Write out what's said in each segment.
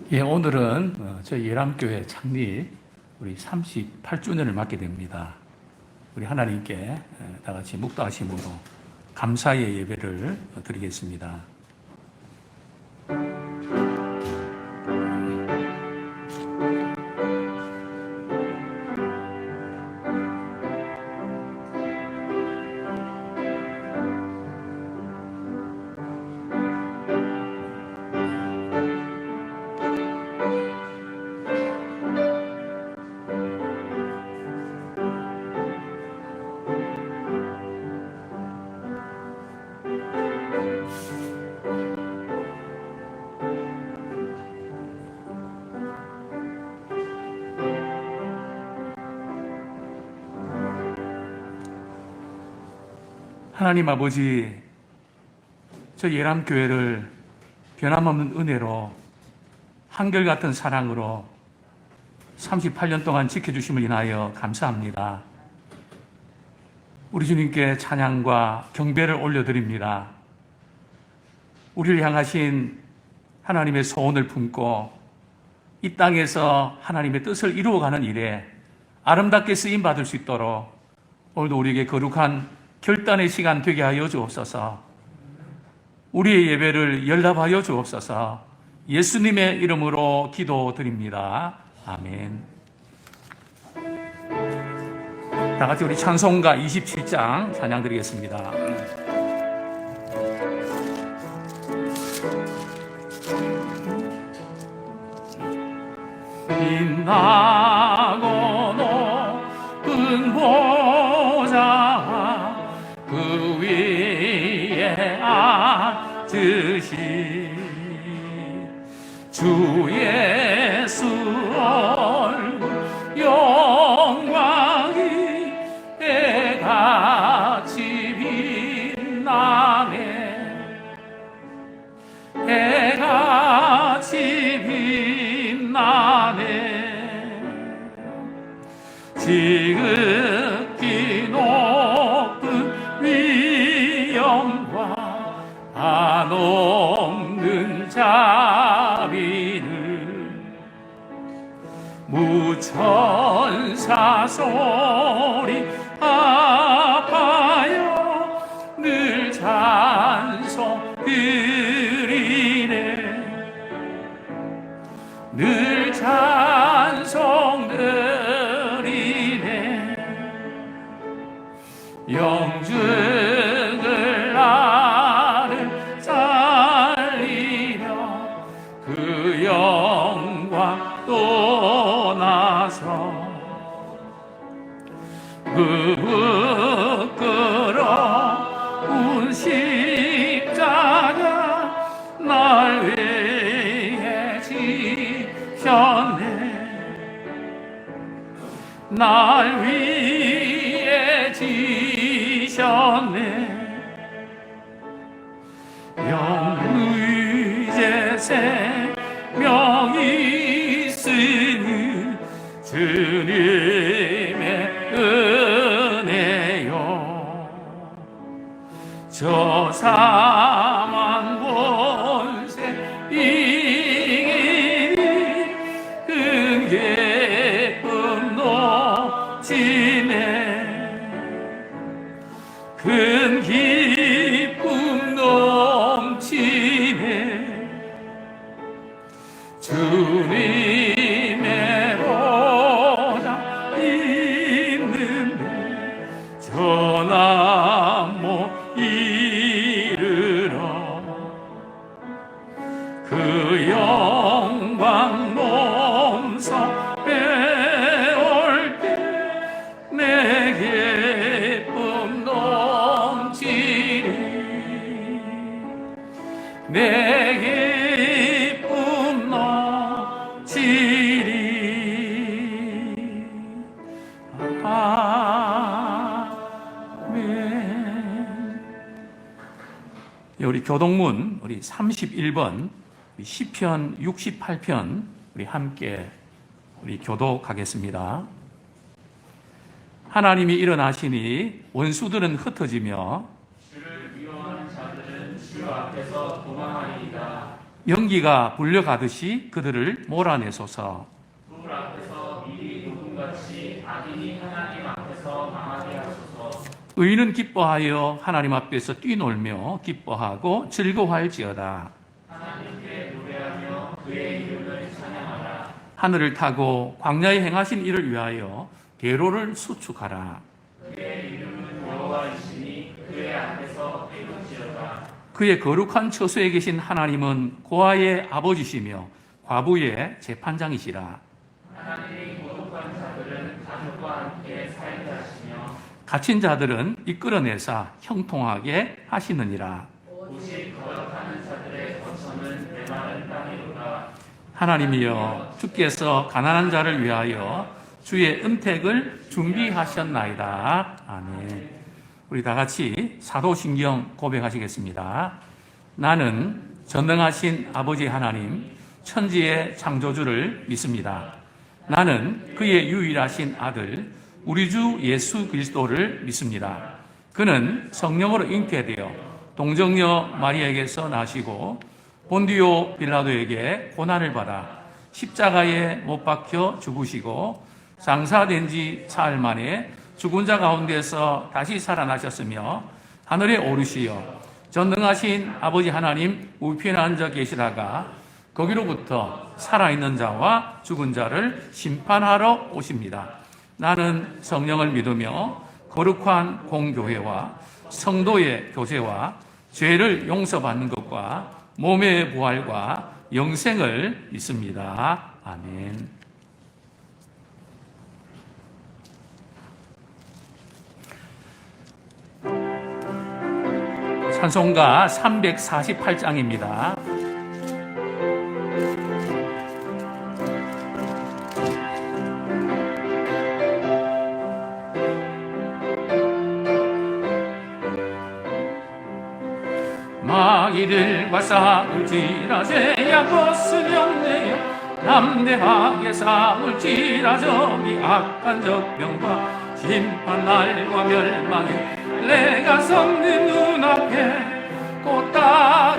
예, 오늘은 저희 예람교회 창립 우리 38주년을 맞게 됩니다. 우리 하나님께 다 같이 묵도하심으로 감사의 예배를 드리겠습니다. 하나님 아버지, 저 예람교회를 변함없는 은혜로 한결같은 사랑으로 38년 동안 지켜주심을 인하여 감사합니다. 우리 주님께 찬양과 경배를 올려드립니다. 우리를 향하신 하나님의 소원을 품고 이 땅에서 하나님의 뜻을 이루어가는 일에 아름답게 쓰임받을 수 있도록 오늘도 우리에게 거룩한 결단의 시간 되게 하여 주옵소서. 우리의 예배를 연락하여 주옵소서. 예수님의 이름으로 기도드립니다. 아멘. 다 같이 우리 찬송가 27장 찬양 드리겠습니다. 빛나고 높은 보좌와 그 위에 앉으신 주 예수 얼굴 영광이 해같이 빛나네. 해같이 빛나네. 지극히 높은 위엄과 한없는 자비를 무천사 소리 합하여 늘 찬송 드리네. 늘 찬송 드리네. 영증을 나를 살리며 그 영광 떠나서 그 부끄러운 십자가 날 위해 지셨네. 날 위해 지셨네. 영의제 생명이 있으니 주님의 은혜요. 저 사망 본세 이기니 큰 기쁨 넘치네. 큰 기쁨 넘치네. 주님의 보좌 있는데 전함 못 이르러 그 영광 넘서 배울 때 내 기쁨 넘치리. 내 기쁨 넘치리. 아멘. 우리 교동문 우리 31번 우리 시편 68편 우리 함께 우리 교독하겠습니다. 하나님이 일어나시니 원수들은 흩어지며 주를 미워하는 자들은 주 앞에서 도망하리이다. 연기가 불려가듯이 그들을 몰아내소서. 불 앞에서 미리 녹음같이 악인이 하나님 앞에서 망하게 하소서. 의인은 기뻐하여 하나님 앞에서 뛰놀며 기뻐하고 즐거워할지어다. 하나님께 노래하며 그의 이름을 찬양하라. 하늘을 타고 광야에 행하신 일을 위하여 계로를 수축하라. 그의 이름은 여호와이시니 그의 앞에서 뛰놀지어다. 그의 거룩한 처소에 계신 하나님은 고아의 아버지시며 과부의 재판장이시라. 하나님이 거룩한 자들은 가족과 함께 살게 하시며 갇힌 자들은 이끌어내사 형통하게 하시느니라. 오직 거역하는 자들의 거처는 메마른 땅이로다. 하나님이여, 주께서 가난한 자를 위하여 주의 은택을 준비하셨나이다. 아멘. 우리 다 같이 사도신경 고백하시겠습니다. 나는 전능하신 아버지 하나님, 천지의 창조주를 믿습니다. 나는 그의 유일하신 아들, 우리 주 예수 그리스도를 믿습니다. 그는 성령으로 잉태되어 동정녀 마리아에게서 나시고 본디오 빌라도에게 고난을 받아 십자가에 못 박혀 죽으시고 장사된 지 사흘 만에 죽은 자 가운데서 다시 살아나셨으며 하늘에 오르시어 전능하신 아버지 하나님 우편에 앉아 계시다가 거기로부터 살아있는 자와 죽은 자를 심판하러 오십니다. 나는 성령을 믿으며 거룩한 공교회와 성도의 교제와 죄를 용서받는 것과 몸의 부활과 영생을 믿습니다. 아멘. 찬송가 348장입니다. 마귀들과 싸울지라제야 벗으려내요 담대하게 싸울지라 저기 악한 적병과 심판날과 멸망에 내가 섰는 눈앞에 곧 다가오리라.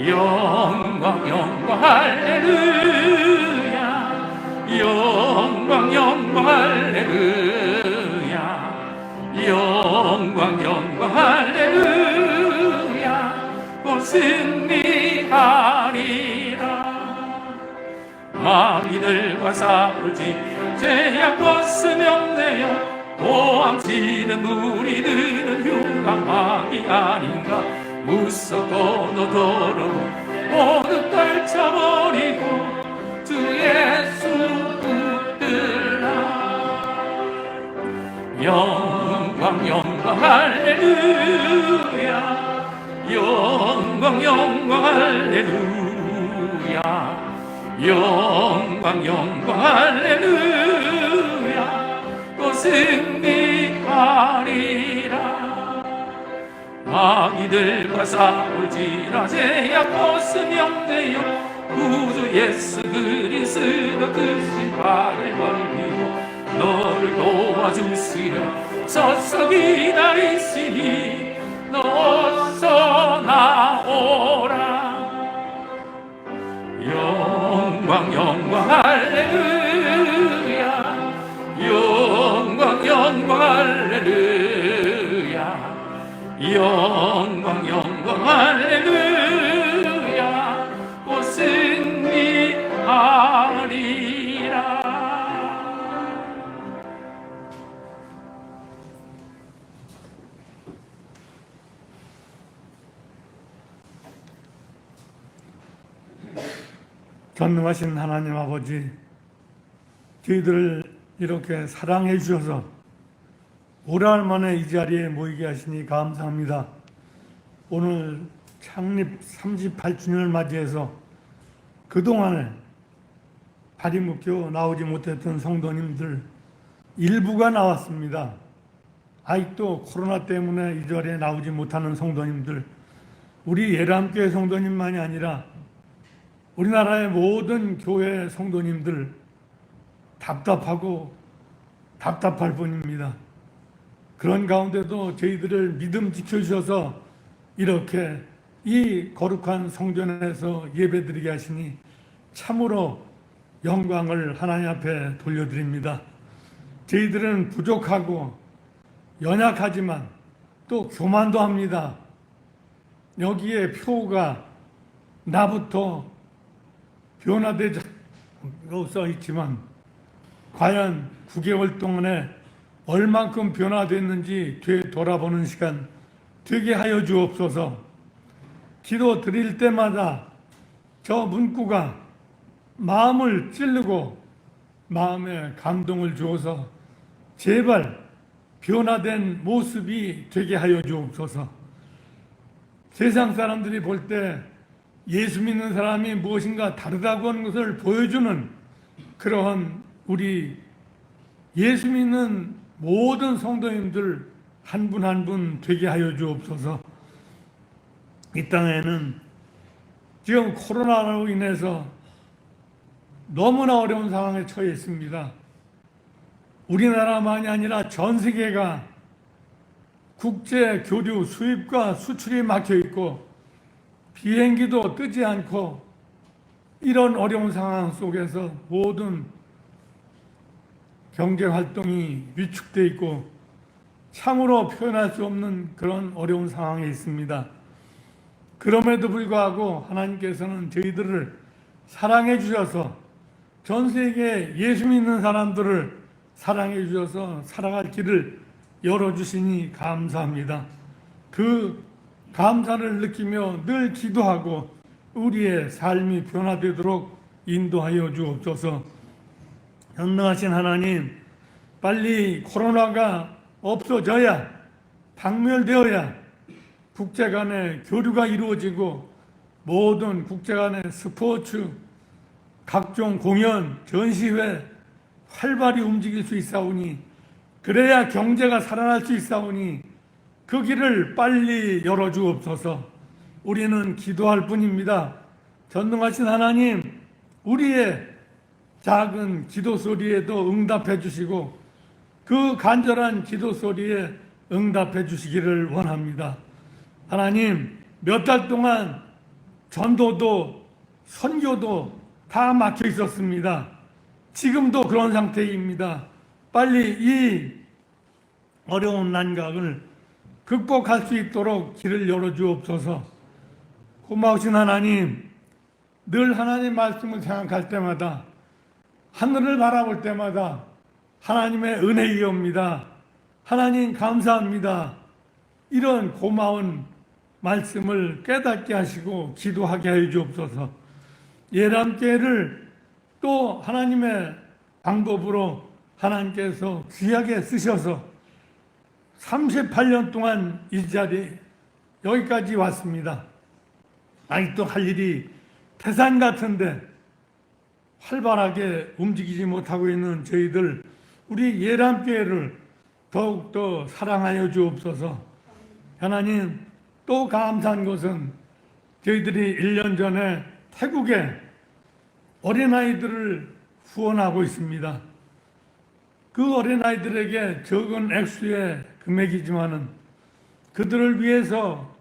영광 영광 할렐루야. 영광 영광 할렐루야. 영광 영광 할렐루야. 곧 승리하리라. 마귀들과 싸울지 제약 벗으면 내요 도망치는 무리들은 흉한 마귀 아닌가. 무섭고 너더러워 모두 떨쳐버리고 주 예수 붙들라. 영광 영광 할렐루야. 영광 영광 할렐루야. 영광 영광 할렐루야. 또 승리하리라. 마귀들과 싸울지라 제약 벗으면 돼요 구주 예수 그리스도 그 신발을 벌리고 너를 도와주시려 서서 기다리시니 너 어서 나오라. 영광 영광 할렐루야. 영광 영광 할렐루야. 영광 영광 할렐루야. 곧 승리하리라. 전능하신 하나님 아버지, 저희들을 이렇게 사랑해 주셔서 오래할 만에 이 자리에 모이게 하시니 감사합니다. 오늘 창립 38주년을 맞이해서 그동안에 발이 묶여 나오지 못했던 성도님들 일부가 나왔습니다. 아직도 코로나 때문에 이 자리에 나오지 못하는 성도님들, 우리 예람교회 성도님만이 아니라 우리나라의 모든 교회 성도님들 답답하고 답답할 뿐입니다. 그런 가운데도 저희들을 믿음 지켜주셔서 이렇게 이 거룩한 성전에서 예배드리게 하시니 참으로 영광을 하나님 앞에 돌려드립니다. 저희들은 부족하고 연약하지만 또 교만도 합니다. 여기에 표가 나부터 변화되지 써 있지만 과연 9개월 동안에 얼만큼 변화됐는지 되돌아보는 시간 되게 하여 주옵소서. 기도 드릴 때마다 저 문구가 마음을 찌르고 마음에 감동을 주어서 제발 변화된 모습이 되게 하여 주옵소서. 세상 사람들이 볼 때 예수 믿는 사람이 무엇인가 다르다고 하는 것을 보여주는 그러한 우리 예수 믿는 모든 성도님들 한 분 한 분 되게 하여 주옵소서. 이 땅에는 지금 코로나로 인해서 너무나 어려운 상황에 처해 있습니다. 우리나라만이 아니라 전 세계가 국제 교류 수입과 수출이 막혀 있고 비행기도 뜨지 않고 이런 어려운 상황 속에서 모든 경제 활동이 위축되어 있고 참으로 표현할 수 없는 그런 어려운 상황에 있습니다. 그럼에도 불구하고 하나님께서는 저희들을 사랑해 주셔서 전 세계 예수 믿는 사람들을 사랑해 주셔서 살아갈 길을 열어주시니 감사합니다. 그 감사를 느끼며 늘 기도하고 우리의 삶이 변화되도록 인도하여 주옵소서. 전능하신 하나님, 빨리 코로나가 없어져야, 박멸되어야 국제 간의 교류가 이루어지고 모든 국제 간의 스포츠, 각종 공연, 전시회 활발히 움직일 수 있사오니 그래야 경제가 살아날 수 있사오니 그 길을 빨리 열어주옵소서. 우리는 기도할 뿐입니다. 전능하신 하나님, 우리의 작은 기도 소리에도 응답해 주시고 그 간절한 기도 소리에 응답해 주시기를 원합니다. 하나님, 몇 달 동안 전도도 선교도 다 막혀 있었습니다. 지금도 그런 상태입니다. 빨리 이 어려운 난각을 극복할 수 있도록 길을 열어주옵소서. 고마우신 하나님, 늘 하나님 말씀을 생각할 때마다 하늘을 바라볼 때마다 하나님의 은혜이옵니다. 하나님 감사합니다. 이런 고마운 말씀을 깨닫게 하시고 기도하게 하여 주옵소서. 예람교회를 또 하나님의 방법으로 하나님께서 귀하게 쓰셔서 38년 동안 이 자리 여기까지 왔습니다. 아직도 할 일이 태산 같은데 활발하게 움직이지 못하고 있는 저희들 우리 예람교회를 더욱더 사랑하여 주옵소서. 하나님, 또 감사한 것은 저희들이 1년 전에 태국에 어린아이들을 후원하고 있습니다. 그 어린아이들에게 적은 액수의 금액이지만은 그들을 위해서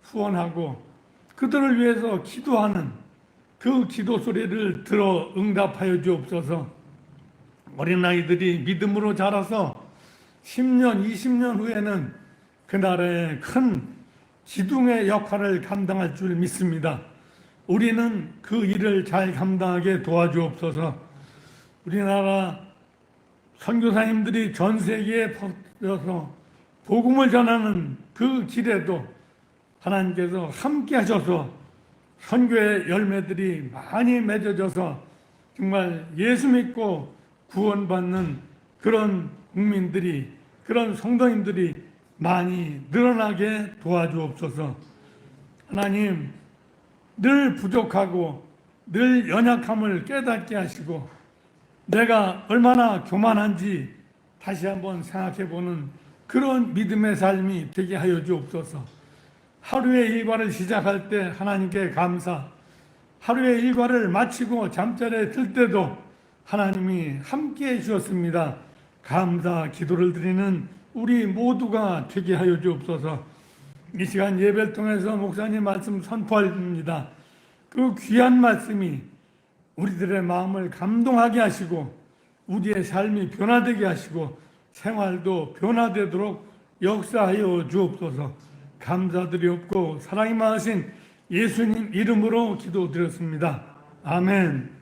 후원하고 그들을 위해서 기도하는 그 기도 소리를 들어 응답하여 주옵소서. 어린아이들이 믿음으로 자라서 10년, 20년 후에는 그 나라의 큰 기둥의 역할을 감당할 줄 믿습니다. 우리는 그 일을 잘 감당하게 도와주옵소서. 우리나라 선교사님들이 전 세계에 퍼져서 복음을 전하는 그 길에도 하나님께서 함께 하셔서 선교의 열매들이 많이 맺어져서 정말 예수 믿고 구원받는 그런 국민들이, 그런 성도님들이 많이 늘어나게 도와주옵소서. 하나님, 늘 부족하고 늘 연약함을 깨닫게 하시고 내가 얼마나 교만한지 다시 한번 생각해보는 그런 믿음의 삶이 되게 하여 주옵소서. 하루의 일과를 시작할 때 하나님께 감사, 하루의 일과를 마치고 잠자리에 들 때도 하나님이 함께해 주셨습니다. 감사 기도를 드리는 우리 모두가 되게 하여 주옵소서. 이 시간 예배를 통해서 목사님 말씀 선포합니다. 그 귀한 말씀이 우리들의 마음을 감동하게 하시고 우리의 삶이 변화되게 하시고 생활도 변화되도록 역사하여 주옵소서. 감사드리옵고 사랑이 많으신 예수님 이름으로 기도드렸습니다. 아멘.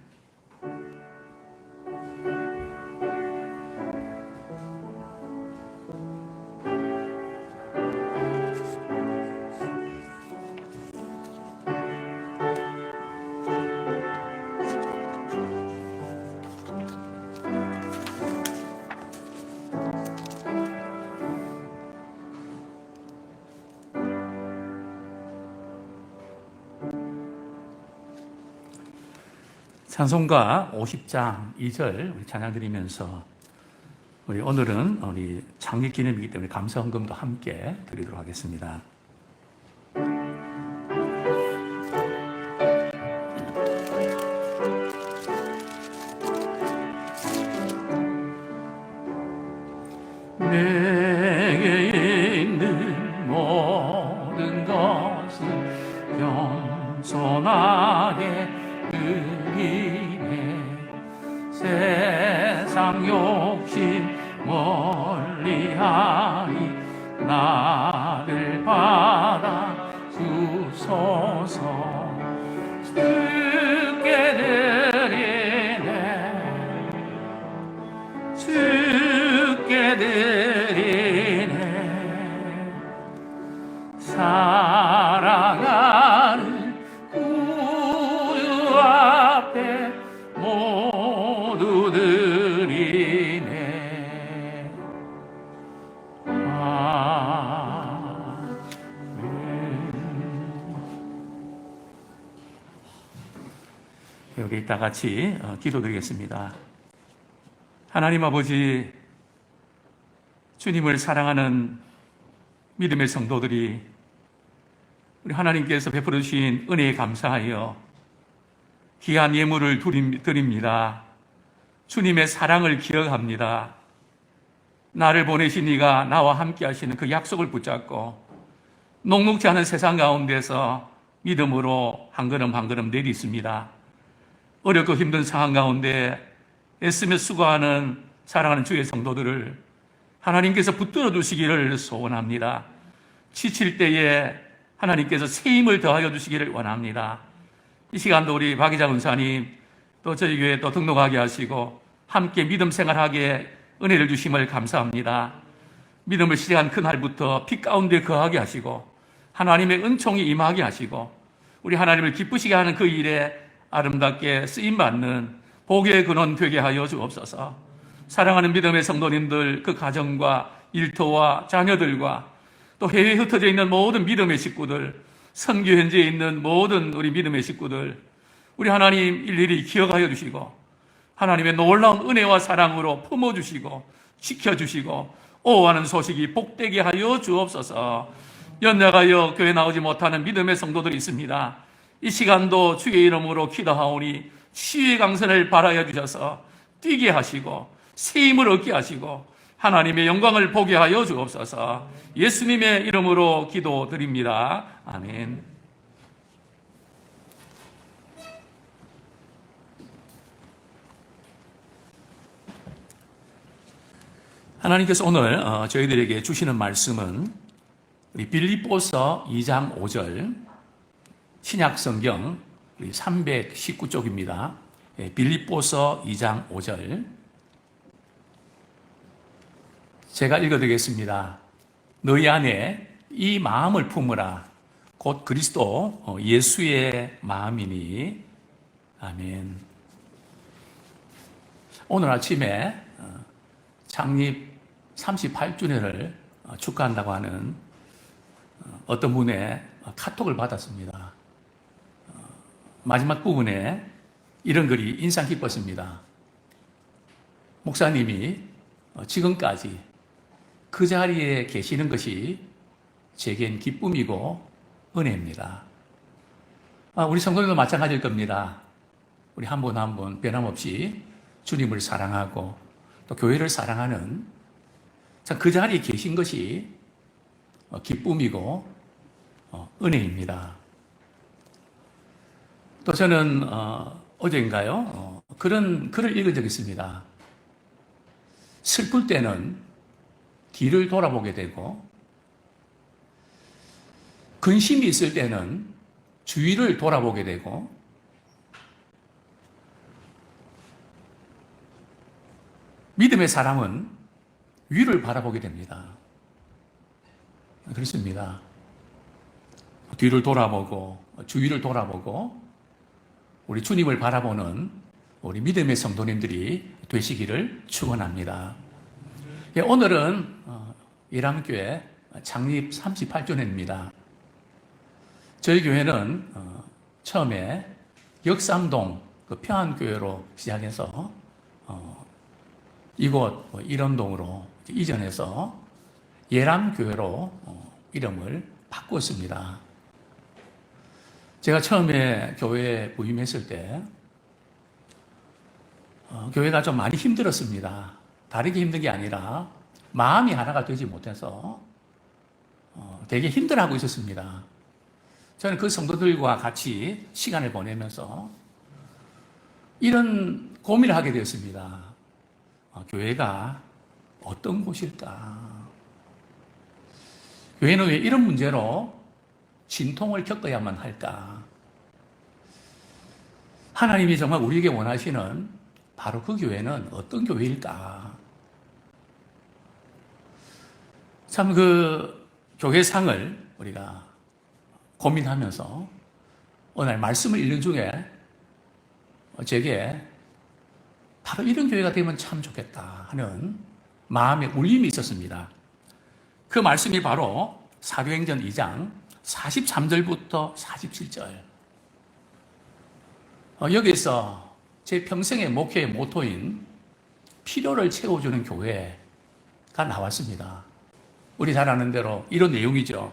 찬송가 50장 2절 우리 찬양 드리면서 우리 오늘은 우리 창립 기념이기 때문에 감사 헌금도 함께 드리도록 하겠습니다. 내게 있는 모든 것을 겸손하게 드리네. 세상 욕심 멀리하니 나를 받아 주소서. 주께 드리네, 주께 드리네. 사랑하는 구주 앞에 모두 드리네. 여기 다 같이 기도드리겠습니다. 하나님 아버지, 주님을 사랑하는 믿음의 성도들이 우리 하나님께서 베풀어 주신 은혜에 감사하여 귀한 예물을 드립니다. 주님의 사랑을 기억합니다. 나를 보내신 이가 나와 함께 하시는 그 약속을 붙잡고 녹록지 않은 세상 가운데서 믿음으로 한 걸음 한 걸음 내딛습니다. 어렵고 힘든 상황 가운데 애쓰며 수고하는 사랑하는 주의 성도들을 하나님께서 붙들어 주시기를 소원합니다. 지칠 때에 하나님께서 새 힘을 더하여 주시기를 원합니다. 이 시간도 우리 박이자 권사님 또 저희 교회에 또 등록하게 하시고 함께 믿음 생활하게 은혜를 주심을 감사합니다. 믿음을 시작한 그날부터 빛 가운데 거하게 하시고 하나님의 은총이 임하게 하시고 우리 하나님을 기쁘시게 하는 그 일에 아름답게 쓰임받는 복의 근원 되게 하여 주옵소서. 사랑하는 믿음의 성도님들, 그 가정과 일터와 자녀들과 또 해외에 흩어져 있는 모든 믿음의 식구들, 선교 현지에 있는 모든 우리 믿음의 식구들, 우리 하나님 일일이 기억하여 주시고 하나님의 놀라운 은혜와 사랑으로 품어주시고 지켜주시고 오하는 소식이 복되게 하여 주옵소서. 연약하여 교회 나오지 못하는 믿음의 성도들이 있습니다. 이 시간도 주의 이름으로 기도하오니 치유의 강선을 발하여 주셔서 뛰게 하시고 새 힘을 얻게 하시고 하나님의 영광을 보게 하여 주옵소서. 예수님의 이름으로 기도드립니다. 아멘. 하나님께서 오늘 저희들에게 주시는 말씀은 우리 빌립보서 2장 5절 신약성경 319쪽입니다. 빌립보서 2장 5절 제가 읽어드리겠습니다. 너희 안에 이 마음을 품으라. 곧 그리스도 예수의 마음이니. 아멘. 오늘 아침에 창립 38주년을 축하한다고 하는 어떤 분의 카톡을 받았습니다. 마지막 부분에 이런 글이 인상 깊었습니다. 목사님이 지금까지 그 자리에 계시는 것이 제겐 기쁨이고 은혜입니다. 우리 성도들도 마찬가지일 겁니다. 우리 한 분 한 분 변함없이 주님을 사랑하고 또 교회를 사랑하는 참 그 자리에 계신 것이 기쁨이고 은혜입니다. 또 저는 어제인가요? 그런 글을 읽은 적이 있습니다. 슬플 때는 뒤를 돌아보게 되고 근심이 있을 때는 주위를 돌아보게 되고 믿음의 사람은 위를 바라보게 됩니다. 그렇습니다. 뒤를 돌아보고 주위를 돌아보고 우리 주님을 바라보는 우리 믿음의 성도님들이 되시기를 축원합니다. 예, 오늘은 예람교회 창립 38주년입니다. 저희 교회는 처음에 역삼동 그 평안교회로 시작해서 이곳 일원동으로 이전해서 예람교회로 이름을 바꾸었습니다. 제가 처음에 교회에 부임했을 때 교회가 좀 많이 힘들었습니다. 다르게 힘든 게 아니라 마음이 하나가 되지 못해서 되게 힘들어하고 있었습니다. 저는 그 성도들과 같이 시간을 보내면서 이런 고민을 하게 되었습니다. 교회가 어떤 곳일까? 교회는 왜 이런 문제로 진통을 겪어야만 할까? 하나님이 정말 우리에게 원하시는 바로 그 교회는 어떤 교회일까? 참 그 교회상을 우리가 고민하면서 어느 날 말씀을 읽는 중에 제게 바로 이런 교회가 되면 참 좋겠다 하는 마음의 울림이 있었습니다. 그 말씀이 바로 사도행전 2장 43절부터 47절. 여기서 제 평생의 목회의 모토인 필요를 채워주는 교회가 나왔습니다. 우리 잘 아는 대로 이런 내용이죠.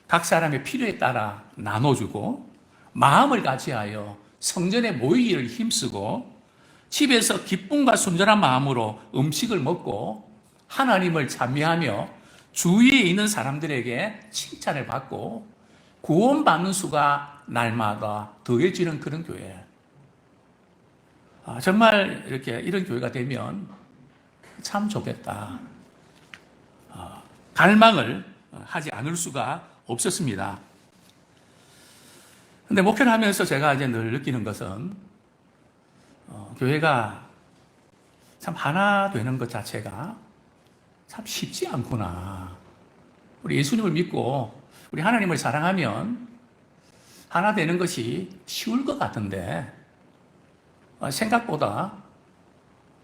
각 사람의 필요에 따라 나눠주고 마음을 같이하여 성전에 모이기를 힘쓰고 집에서 기쁨과 순전한 마음으로 음식을 먹고 하나님을 찬미하며 주위에 있는 사람들에게 칭찬을 받고 구원받는 수가 날마다 더해지는 그런 교회. 정말 이렇게 이런 교회가 되면 참 좋겠다. 갈망을 하지 않을 수가 없었습니다. 근데 목회를 하면서 제가 이제 늘 느끼는 것은 교회가 참 하나 되는 것 자체가 참 쉽지 않구나. 우리 예수님을 믿고 우리 하나님을 사랑하면 하나 되는 것이 쉬울 것 같은데 생각보다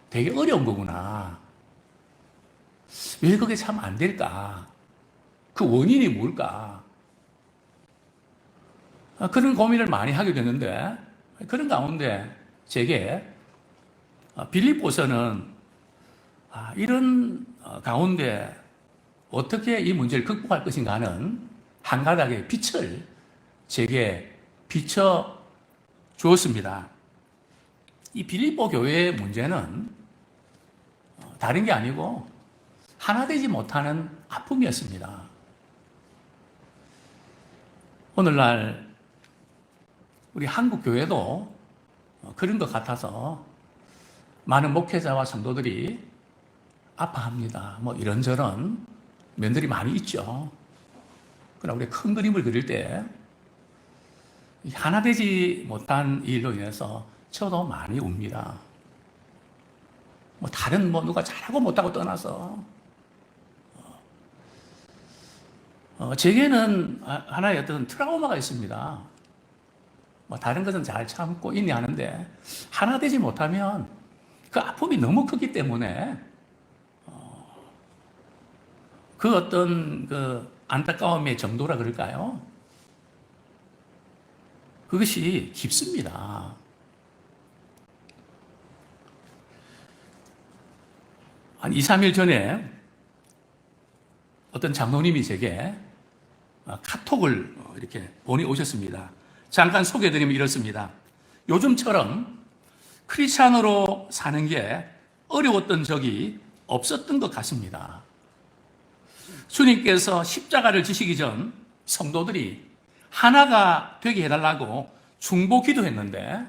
되게 어려운 거구나. 왜 그게 참 안 될까? 그 원인이 뭘까? 그런 고민을 많이 하게 됐는데 그런 가운데 제게 빌립보서는 이런 가운데 어떻게 이 문제를 극복할 것인가 하는 한 가닥의 빛을 제게 비춰 주었습니다. 이 빌립보 교회의 문제는 다른 게 아니고 하나 되지 못하는 아픔이었습니다. 오늘날 우리 한국 교회도 그런 것 같아서 많은 목회자와 성도들이 아파합니다. 뭐 이런저런 면들이 많이 있죠. 그러나 우리 큰 그림을 그릴 때 하나 되지 못한 일로 인해서 저도 많이 웁니다. 뭐 다른 누가 잘하고 못하고 떠나서 제게는 하나의 어떤 트라우마가 있습니다. 뭐 다른 것은 잘 참고 인내하는데 하나 되지 못하면 그 아픔이 너무 크기 때문에 그 어떤 그 안타까움의 정도라 그럴까요? 그것이 깊습니다. 한 2, 3일 전에 어떤 장로님이 제게 카톡을 이렇게 보내오셨습니다. 잠깐 소개해드리면 이렇습니다. 요즘처럼 크리스찬으로 사는 게 어려웠던 적이 없었던 것 같습니다. 주님께서 십자가를 지시기 전 성도들이 하나가 되게 해달라고 중보 기도했는데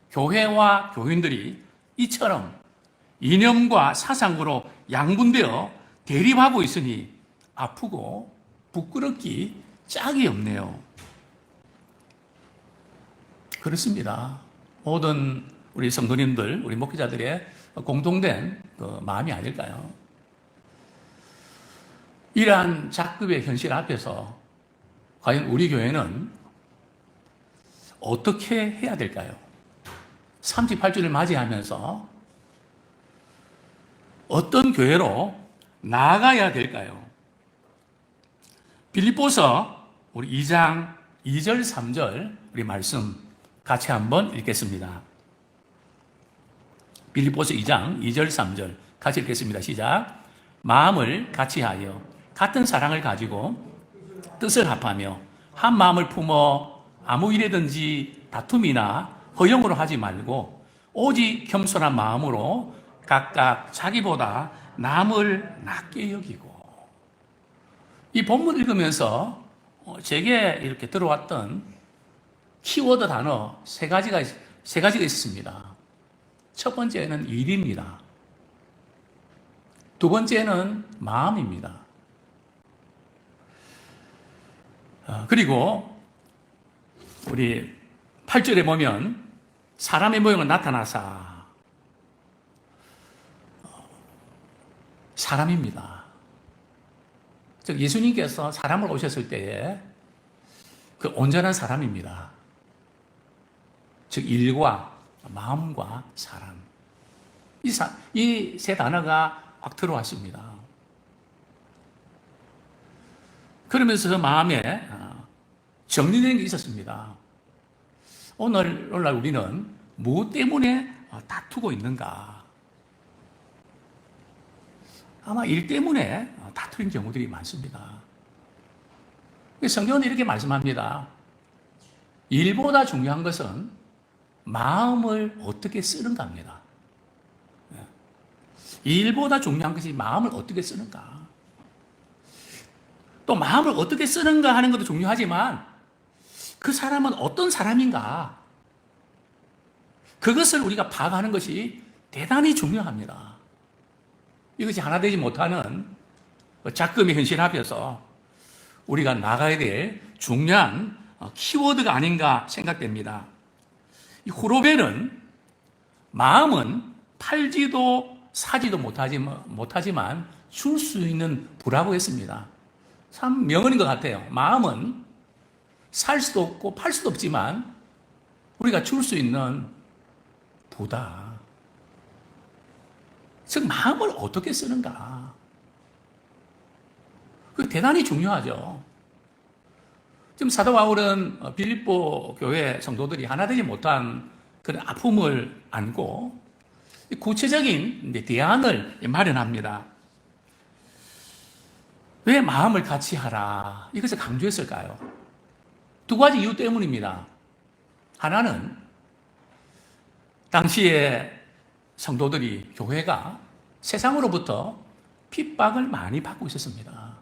교회와 교인들이 이처럼 이념과 사상으로 양분되어 대립하고 있으니 아프고 부끄럽기 짝이 없네요. 그렇습니다. 모든 우리 성도님들, 우리 목회자들의 공동된 그 마음이 아닐까요? 이러한 작급의 현실 앞에서 과연 우리 교회는 어떻게 해야 될까요? 38주를 맞이하면서 어떤 교회로 나아가야 될까요? 빌립보서 우리 2장 2절 3절 우리 말씀 같이 한번 읽겠습니다. 빌립보서 2장 2절 3절 같이 읽겠습니다. 시작. 마음을 같이하여 같은 사랑을 가지고 뜻을 합하며 한 마음을 품어 아무 일이든지 다툼이나 허용으로 하지 말고 오직 겸손한 마음으로 각각 자기보다 남을 낮게 여기고. 이 본문 읽으면서 제게 이렇게 들어왔던 키워드 단어 세 가지가 있습니다. 첫 번째는 일입니다. 두 번째는 마음입니다. 그리고 우리 8절에 보면 사람의 모형은 나타나사 사람입니다. 즉 예수님께서 사람을 오셨을 때에 그 온전한 사람입니다. 즉 일과 마음과 사람 이 세 단어가 확 들어왔습니다. 그러면서 그 마음에 정리되는 게 있었습니다. 오늘날 우리는 무엇 때문에 다투고 있는가? 아마 일 때문에 다투는 경우들이 많습니다. 성경은 이렇게 말씀합니다. 일보다 중요한 것은 마음을 어떻게 쓰는가입니다. 일보다 중요한 것이 마음을 어떻게 쓰는가. 또 마음을 어떻게 쓰는가 하는 것도 중요하지만 그 사람은 어떤 사람인가 그것을 우리가 파악하는 것이 대단히 중요합니다. 이것이 하나 되지 못하는 작금의 현실 앞에서 우리가 나가야 될 중요한 키워드가 아닌가 생각됩니다. 이 후로벨은 마음은 팔지도 사지도 못하지만 줄 수 있는 부라고 했습니다. 참 명언인 것 같아요. 마음은 살 수도 없고 팔 수도 없지만 우리가 줄 수 있는 부다. 즉 마음을 어떻게 쓰는가. 그 대단히 중요하죠. 지금 사도 바울은 빌립보 교회 성도들이 하나 되지 못한 그런 아픔을 안고 구체적인 대안을 마련합니다. 왜 마음을 같이 하라 이것을 강조했을까요? 두 가지 이유 때문입니다. 하나는 당시에 성도들이 교회가 세상으로부터 핍박을 많이 받고 있었습니다.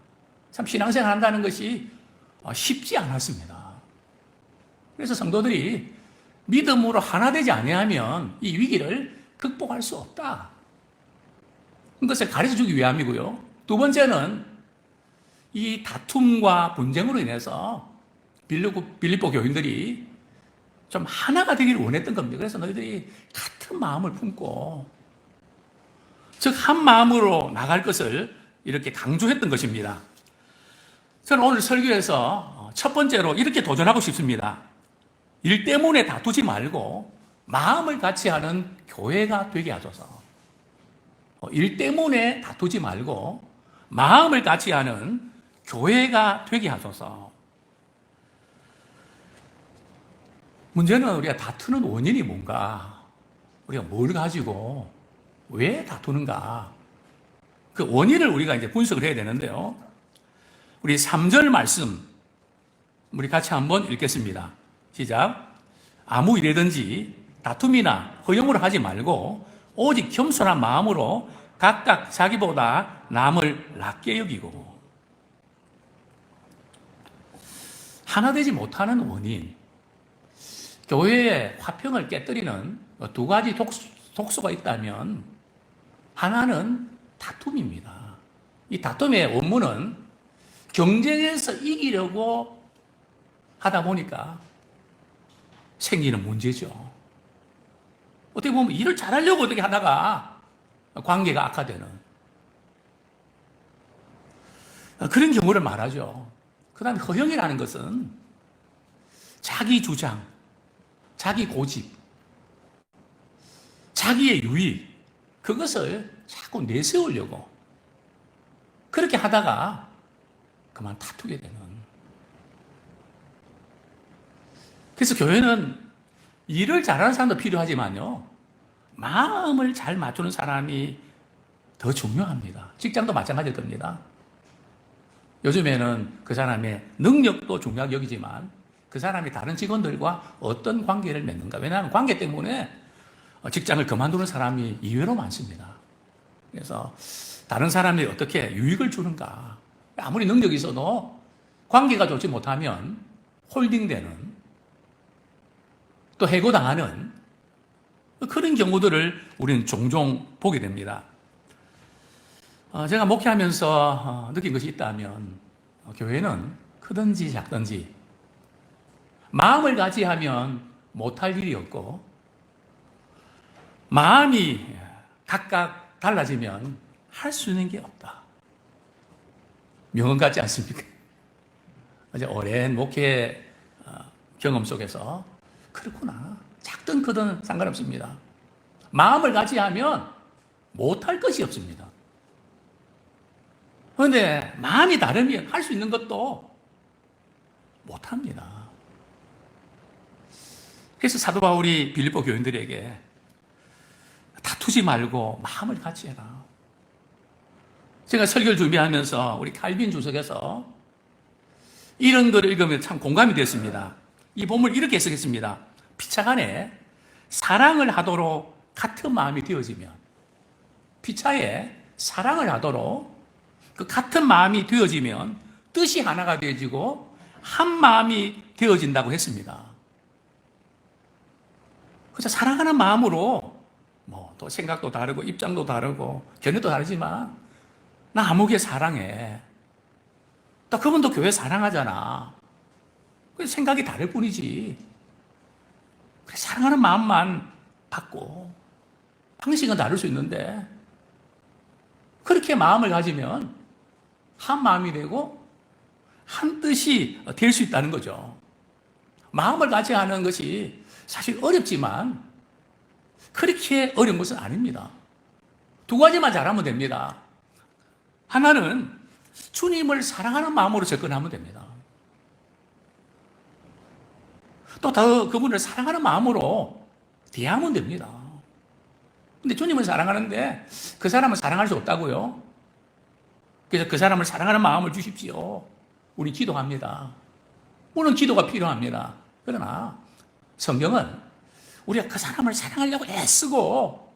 참 신앙생활 한다는 것이 쉽지 않았습니다. 그래서 성도들이 믿음으로 하나 되지 아니하면 이 위기를 극복할 수 없다. 그것을 가르쳐주기 위함이고요. 두 번째는 이 다툼과 분쟁으로 인해서 빌립보 교인들이 좀 하나가 되기를 원했던 겁니다. 그래서 너희들이 같은 마음을 품고 즉 한 마음으로 나갈 것을 이렇게 강조했던 것입니다. 저는 오늘 설교에서 첫 번째로 이렇게 도전하고 싶습니다. 일 때문에 다투지 말고 마음을 같이 하는 교회가 되게 하소서. 일 때문에 다투지 말고 마음을 같이 하는 교회가 되게 하소서. 문제는 우리가 다투는 원인이 뭔가, 우리가 뭘 가지고 왜 다투는가, 그 원인을 우리가 이제 분석을 해야 되는데요. 우리 3절 말씀 우리 같이 한번 읽겠습니다. 시작. 아무 일이든지 다툼이나 허용으로 하지 말고 오직 겸손한 마음으로 각각 자기보다 남을 낮게 여기고. 하나 되지 못하는 원인, 교회의 화평을 깨뜨리는 두 가지 독소가 있다면 하나는 다툼입니다. 이 다툼의 원문은 경쟁에서 이기려고 하다 보니까 생기는 문제죠. 어떻게 보면 일을 잘하려고 어떻게 하다가 관계가 악화되는 그런 경우를 말하죠. 그 다음에 허영이라는 것은 자기 주장, 자기 고집, 자기의 유익, 그것을 자꾸 내세우려고 그렇게 하다가 그만 다투게 되는. 그래서 교회는 일을 잘하는 사람도 필요하지만요, 마음을 잘 맞추는 사람이 더 중요합니다. 직장도 마찬가지일 겁니다. 요즘에는 그 사람의 능력도 중요하게 여기지만 그 사람이 다른 직원들과 어떤 관계를 맺는가. 왜냐하면 관계 때문에 직장을 그만두는 사람이 의외로 많습니다. 그래서 다른 사람이 어떻게 유익을 주는가. 아무리 능력이 있어도 관계가 좋지 못하면 홀딩되는, 또 해고당하는 그런 경우들을 우리는 종종 보게 됩니다. 제가 목회하면서 느낀 것이 있다면 교회는 크든지 작든지 마음을 같이 하면 못할 일이 없고, 마음이 각각 달라지면 할 수 있는 게 없다. 명언 같지 않습니까? 어제 오랜 목회 경험 속에서 그렇구나. 작든 크든 상관없습니다. 마음을 같이 하면 못할 것이 없습니다. 그런데 마음이 다르면 할 수 있는 것도 못합니다. 그래서 사도 바울이 빌립보 교인들에게 다투지 말고 마음을 같이 해라. 제가 설교를 준비하면서 우리 칼빈 주석에서 이런 글을 읽으면 참 공감이 됐습니다. 이 본문을 이렇게 해석했습니다. 피차간에 사랑을 하도록 같은 마음이 되어지면, 피차에 사랑을 하도록 그 같은 마음이 되어지면 뜻이 하나가 되어지고 한 마음이 되어진다고 했습니다. 그래서 사랑하는 마음으로 또 생각도 다르고 입장도 다르고 견해도 다르지만 나 아무개 사랑해. 또 그분도 교회 사랑하잖아. 생각이 다를 뿐이지. 그래, 사랑하는 마음만 받고 방식은 다를 수 있는데 그렇게 마음을 가지면 한 마음이 되고 한 뜻이 될 수 있다는 거죠. 마음을 같이 하는 것이 사실 어렵지만 그렇게 어려운 것은 아닙니다. 두 가지만 잘하면 됩니다. 하나는 주님을 사랑하는 마음으로 접근하면 됩니다. 또 더 그분을 사랑하는 마음으로 대하면 됩니다. 근데 주님을 사랑하는데 그 사람을 사랑할 수 없다고요? 그래서 그 사람을 사랑하는 마음을 주십시오. 우리 기도합니다. 물론 기도가 필요합니다. 그러나 성경은 우리가 그 사람을 사랑하려고 애쓰고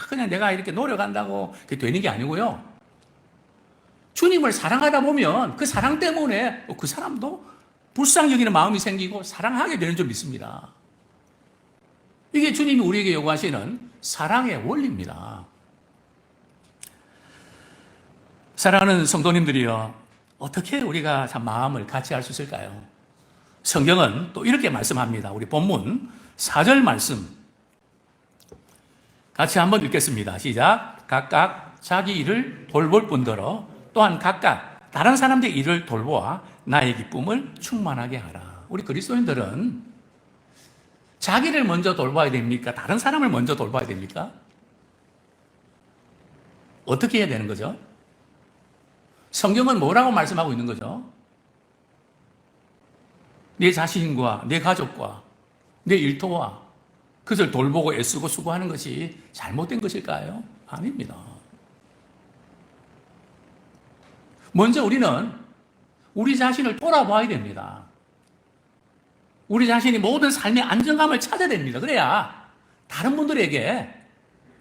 그냥 내가 이렇게 노력한다고 그게 되는 게 아니고요. 주님을 사랑하다 보면 그 사랑 때문에 그 사람도 불쌍히 여기는 마음이 생기고 사랑하게 되는 줄 믿습니다. 이게 주님이 우리에게 요구하시는 사랑의 원리입니다. 사랑하는 성도님들이요, 어떻게 우리가 참 마음을 같이 할 수 있을까요? 성경은 또 이렇게 말씀합니다. 우리 본문 4절 말씀 같이 한번 읽겠습니다. 시작. 각각 자기 일을 돌볼 뿐더러 또한 각각 다른 사람들의 일을 돌보아 나의 기쁨을 충만하게 하라. 우리 그리스도인들은 자기를 먼저 돌봐야 됩니까? 다른 사람을 먼저 돌봐야 됩니까? 어떻게 해야 되는 거죠? 성경은 뭐라고 말씀하고 있는 거죠? 내 자신과 내 가족과 내 일터와 그것을 돌보고 애쓰고 수고하는 것이 잘못된 것일까요? 아닙니다. 먼저 우리는 우리 자신을 돌아봐야 됩니다. 우리 자신이 모든 삶의 안정감을 찾아야 됩니다. 그래야 다른 분들에게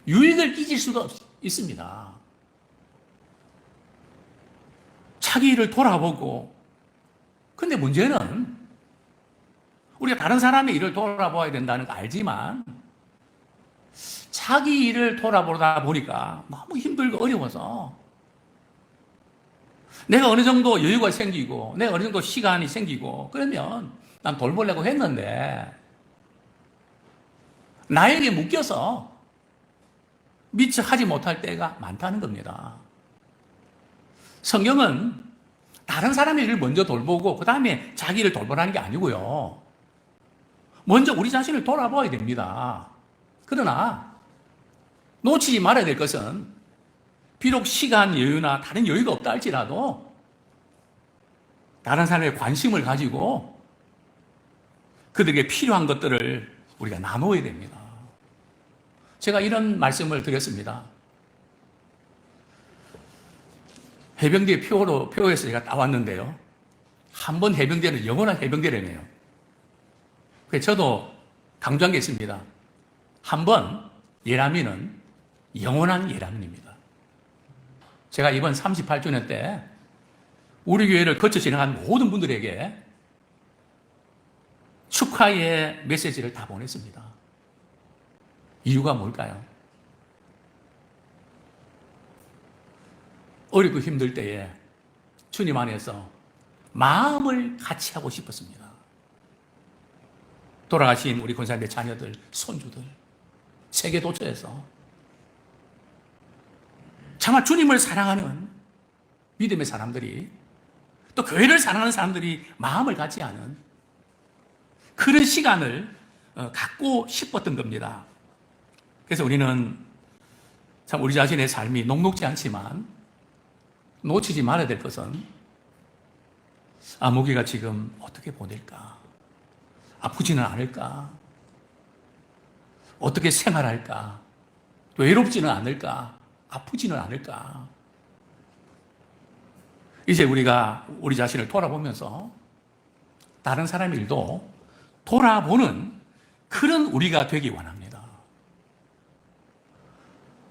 유익을 끼칠 수도 있습니다. 자기 일을 돌아보고, 근데 문제는 우리가 다른 사람의 일을 돌아봐야 된다는 거 알지만 자기 일을 돌아보다 보니까 너무 힘들고 어려워서 내가 어느 정도 여유가 생기고 내가 어느 정도 시간이 생기고 그러면 난 돌보려고 했는데 나에게 묶여서 미처 하지 못할 때가 많다는 겁니다. 성경은 다른 사람의 일을 먼저 돌보고 그 다음에 자기를 돌보라는 게 아니고요. 먼저 우리 자신을 돌아봐야 됩니다. 그러나 놓치지 말아야 될 것은 비록 시간 여유나 다른 여유가 없다 할지라도 다른 사람의 관심을 가지고 그들에게 필요한 것들을 우리가 나눠야 됩니다. 제가 이런 말씀을 드렸습니다. 해병대 표에서 제가 따왔는데요. 한 번 해병대는 영원한 해병대라네요. 그래서 저도 강조한 게 있습니다. 한 번 예람이는 영원한 예람입니다. 제가 이번 38주년 때 우리 교회를 거쳐 지나간 모든 분들에게 축하의 메시지를 다 보냈습니다. 이유가 뭘까요? 어렵고 힘들 때에 주님 안에서 마음을 같이 하고 싶었습니다. 돌아가신 우리 권사님의 자녀들, 손주들, 세계 도처에서 정말 주님을 사랑하는 믿음의 사람들이 또 교회를 사랑하는 사람들이 마음을 같이 하는 그런 시간을 갖고 싶었던 겁니다. 그래서 우리는 참 우리 자신의 삶이 녹록지 않지만 놓치지 말아야 될 것은 모기가 지금 어떻게 보낼까? 아프지는 않을까? 어떻게 생활할까? 외롭지는 않을까? 아프지는 않을까? 이제 우리가 우리 자신을 돌아보면서 다른 사람의 일도 돌아보는 그런 우리가 되기 원합니다.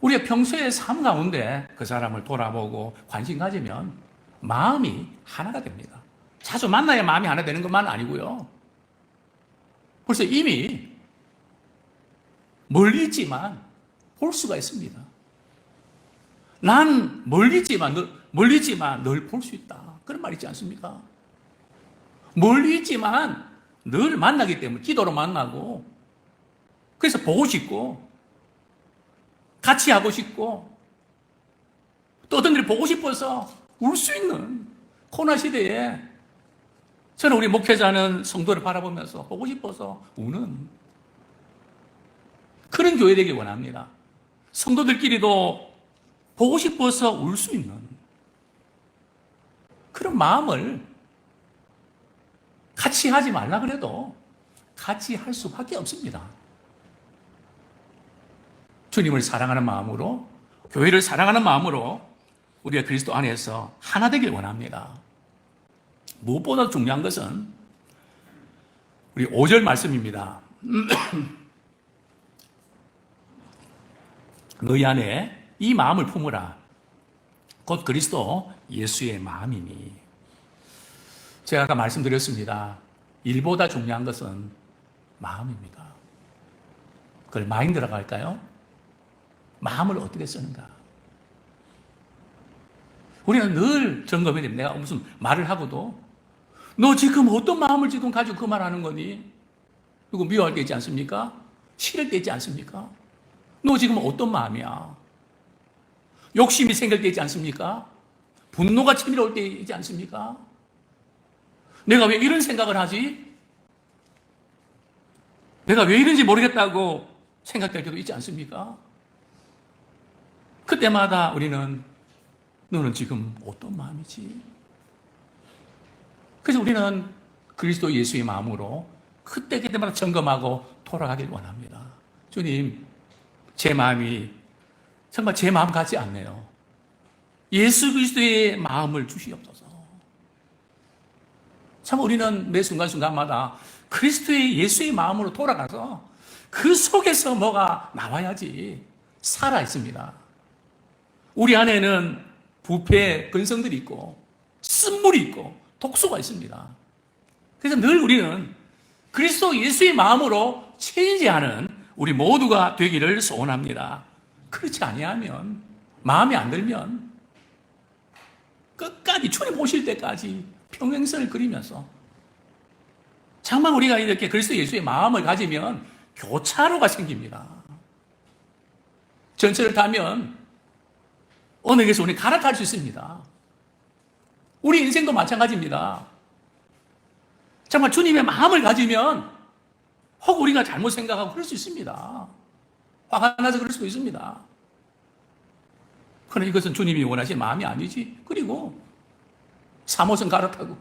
우리가 평소의 삶 가운데 그 사람을 돌아보고 관심 가지면 마음이 하나가 됩니다. 자주 만나야 마음이 하나 되는 것만 아니고요. 벌써 이미 멀리 있지만 볼 수가 있습니다. 난 멀리 있지만 늘 볼 수 있다. 그런 말 있지 않습니까? 멀리 있지만 늘 만나기 때문에 기도로 만나고 그래서 보고 싶고 같이 하고 싶고 또 어떤 일을 보고 싶어서 울 수 있는 코로나 시대에 저는 우리 목회자는 성도를 바라보면서 보고 싶어서 우는 그런 교회 되기 원합니다. 성도들끼리도 보고 싶어서 울 수 있는 그런 마음을 같이 하지 말라 그래도 같이 할 수밖에 없습니다. 주님을 사랑하는 마음으로, 교회를 사랑하는 마음으로 우리가 그리스도 안에서 하나 되길 원합니다. 무엇보다 중요한 것은 우리 5절 말씀입니다. 너희 안에 이 마음을 품으라. 곧 그리스도 예수의 마음이니. 제가 아까 말씀드렸습니다. 일보다 중요한 것은 마음입니다. 그걸 마인드라고 할까요? 마음을 어떻게 쓰는가? 우리는 늘 점검해야 됩니다. 내가 무슨 말을 하고도 너 지금 어떤 마음을 지금 가지고 그 말하는 거니? 누구 미워할 때 있지 않습니까? 싫을 때 있지 않습니까? 너 지금 어떤 마음이야? 욕심이 생길 때 있지 않습니까? 분노가 치밀어 올 때 있지 않습니까? 내가 왜 이런 생각을 하지? 내가 왜 이런지 모르겠다고 생각될 때도 있지 않습니까? 그때마다 우리는 너는 지금 어떤 마음이지? 그래서 우리는 그리스도 예수의 마음으로 그때마다 점검하고 돌아가길 원합니다. 주님, 제 마음이 정말 제 마음 같지 않네요. 예수 그리스도의 마음을 주시옵소서. 참 우리는 매 순간순간마다 그리스도의 예수의 마음으로 돌아가서 그 속에서 뭐가 나와야지 살아 있습니다. 우리 안에는 부패 근성들이 있고 쓴물이 있고 독소가 있습니다. 그래서 늘 우리는 그리스도 예수의 마음으로 체인지하는 우리 모두가 되기를 소원합니다. 그렇지 아니하면, 마음에 안 들면 끝까지 주님 오실 때까지 평행선을 그리면서 정말 우리가 이렇게 그리스도 예수의 마음을 가지면 교차로가 생깁니다. 전철을 타면 어느 곳에서 우리는 갈아탈 수 있습니다. 우리 인생도 마찬가지입니다. 정말 주님의 마음을 가지면 혹 우리가 잘못 생각하고 그럴 수 있습니다. 화가 나서 그럴 수도 있습니다. 그러나 이것은 주님이 원하시는 마음이 아니지. 그리고 3호선 갈아타고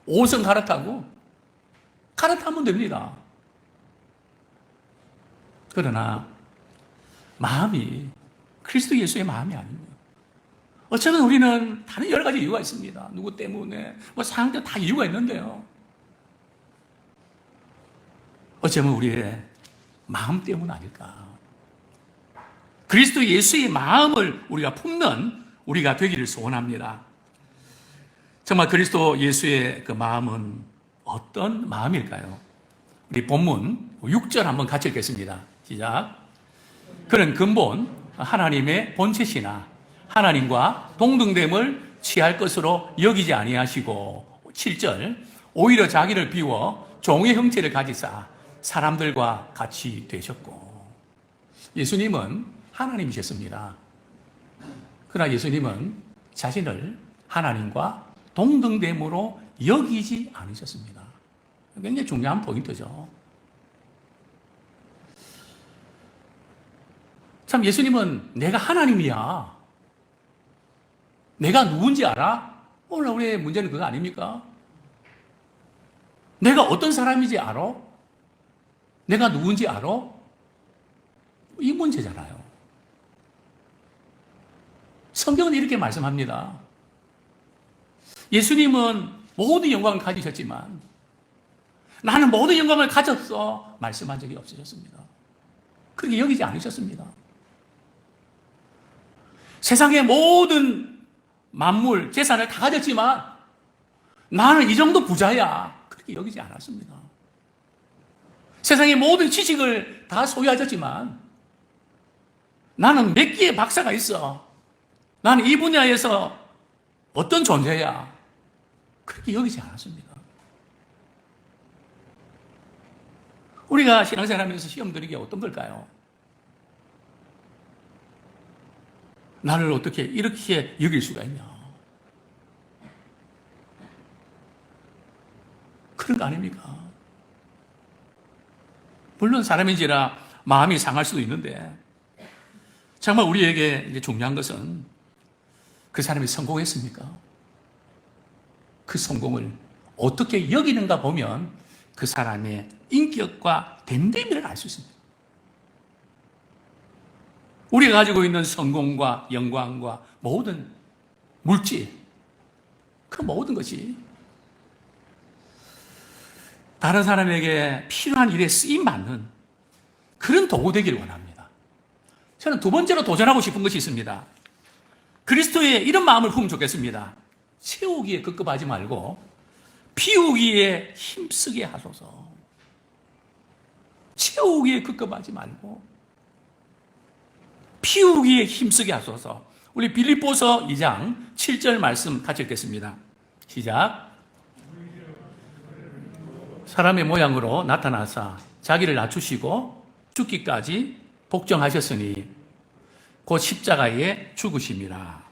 5호선 갈아타면 됩니다. 그러나 마음이 그리스도 예수의 마음이 아닙니다. 어쩌면 우리는 다른 여러 가지 이유가 있습니다. 누구 때문에, 상황 때문에 다 이유가 있는데요. 어쩌면 우리의 마음 때문 아닐까. 그리스도 예수의 마음을 우리가 품는 우리가 되기를 소원합니다. 정말 그리스도 예수의 그 마음은 어떤 마음일까요? 우리 본문 6절 한번 같이 읽겠습니다. 시작. 그는 근본 하나님의 본체시나 하나님과 동등됨을 취할 것으로 여기지 아니하시고 7절 오히려 자기를 비워 종의 형체를 가지사 사람들과 같이 되셨고 예수님은 하나님이셨습니다. 그러나 예수님은 자신을 하나님과 동등됨으로 여기지 않으셨습니다. 굉장히 중요한 포인트죠. 참 예수님은 내가 하나님이야. 내가 누군지 알아? 오늘 우리의 문제는 그거 아닙니까? 내가 어떤 사람인지 알아? 내가 누군지 알아? 이 문제잖아요. 성경은 이렇게 말씀합니다. 예수님은 모든 영광을 가지셨지만 나는 모든 영광을 가졌어 말씀한 적이 없으셨습니다. 그렇게 여기지 않으셨습니다. 세상의 모든 만물, 재산을 다 가졌지만 나는 이 정도 부자야 그렇게 여기지 않았습니다. 세상의 모든 지식을 다 소유하셨지만 나는 몇 개의 박사가 있어. 나는 이 분야에서 어떤 존재야 그렇게 여기지 않았습니다. 우리가 신앙생활하면서 시험 드리는 게 어떤 걸까요? 나를 어떻게 이렇게 여길 수가 있냐? 그런 거 아닙니까? 물론 사람인지라 마음이 상할 수도 있는데 정말 우리에게 이제 중요한 것은 그 사람이 성공했습니까? 그 성공을 어떻게 여기는가 보면 그 사람의 인격과 됨됨이를 알 수 있습니다. 우리가 가지고 있는 성공과 영광과 모든 물질, 그 모든 것이 다른 사람에게 필요한 일에 쓰임받는 그런 도구 되기를 원합니다. 저는 두 번째로 도전하고 싶은 것이 있습니다. 그리스도의 이런 마음을 품으면 좋겠습니다. 채우기에 급급하지 말고 피우기에 힘쓰게 하소서. 채우기에 급급하지 말고 피우기에 힘쓰게 하소서. 우리 빌립보서 2장 7절 말씀 같이 읽겠습니다. 시작. 사람의 모양으로 나타나사 자기를 낮추시고 죽기까지 복종하셨으니 곧 십자가에 죽으심이라.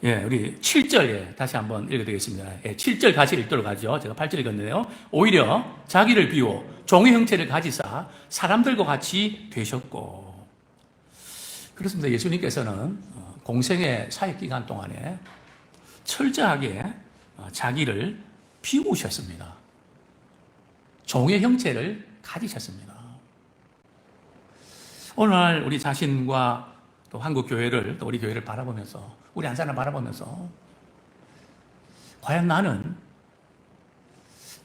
예, 우리 7절에 다시 한번 읽어드리겠습니다. 예, 7절 같이 읽도록 하죠. 제가 8절 읽었는데요. 오히려 자기를 비워 종의 형체를 가지사 사람들과 같이 되셨고. 그렇습니다. 예수님께서는 공생의 사역기간 동안에 철저하게 자기를 비우셨습니다. 종의 형체를 가지셨습니다. 오늘 우리 자신과 또 한국 교회를, 또 우리 교회를 바라보면서, 우리 한 사람 바라보면서, 과연 나는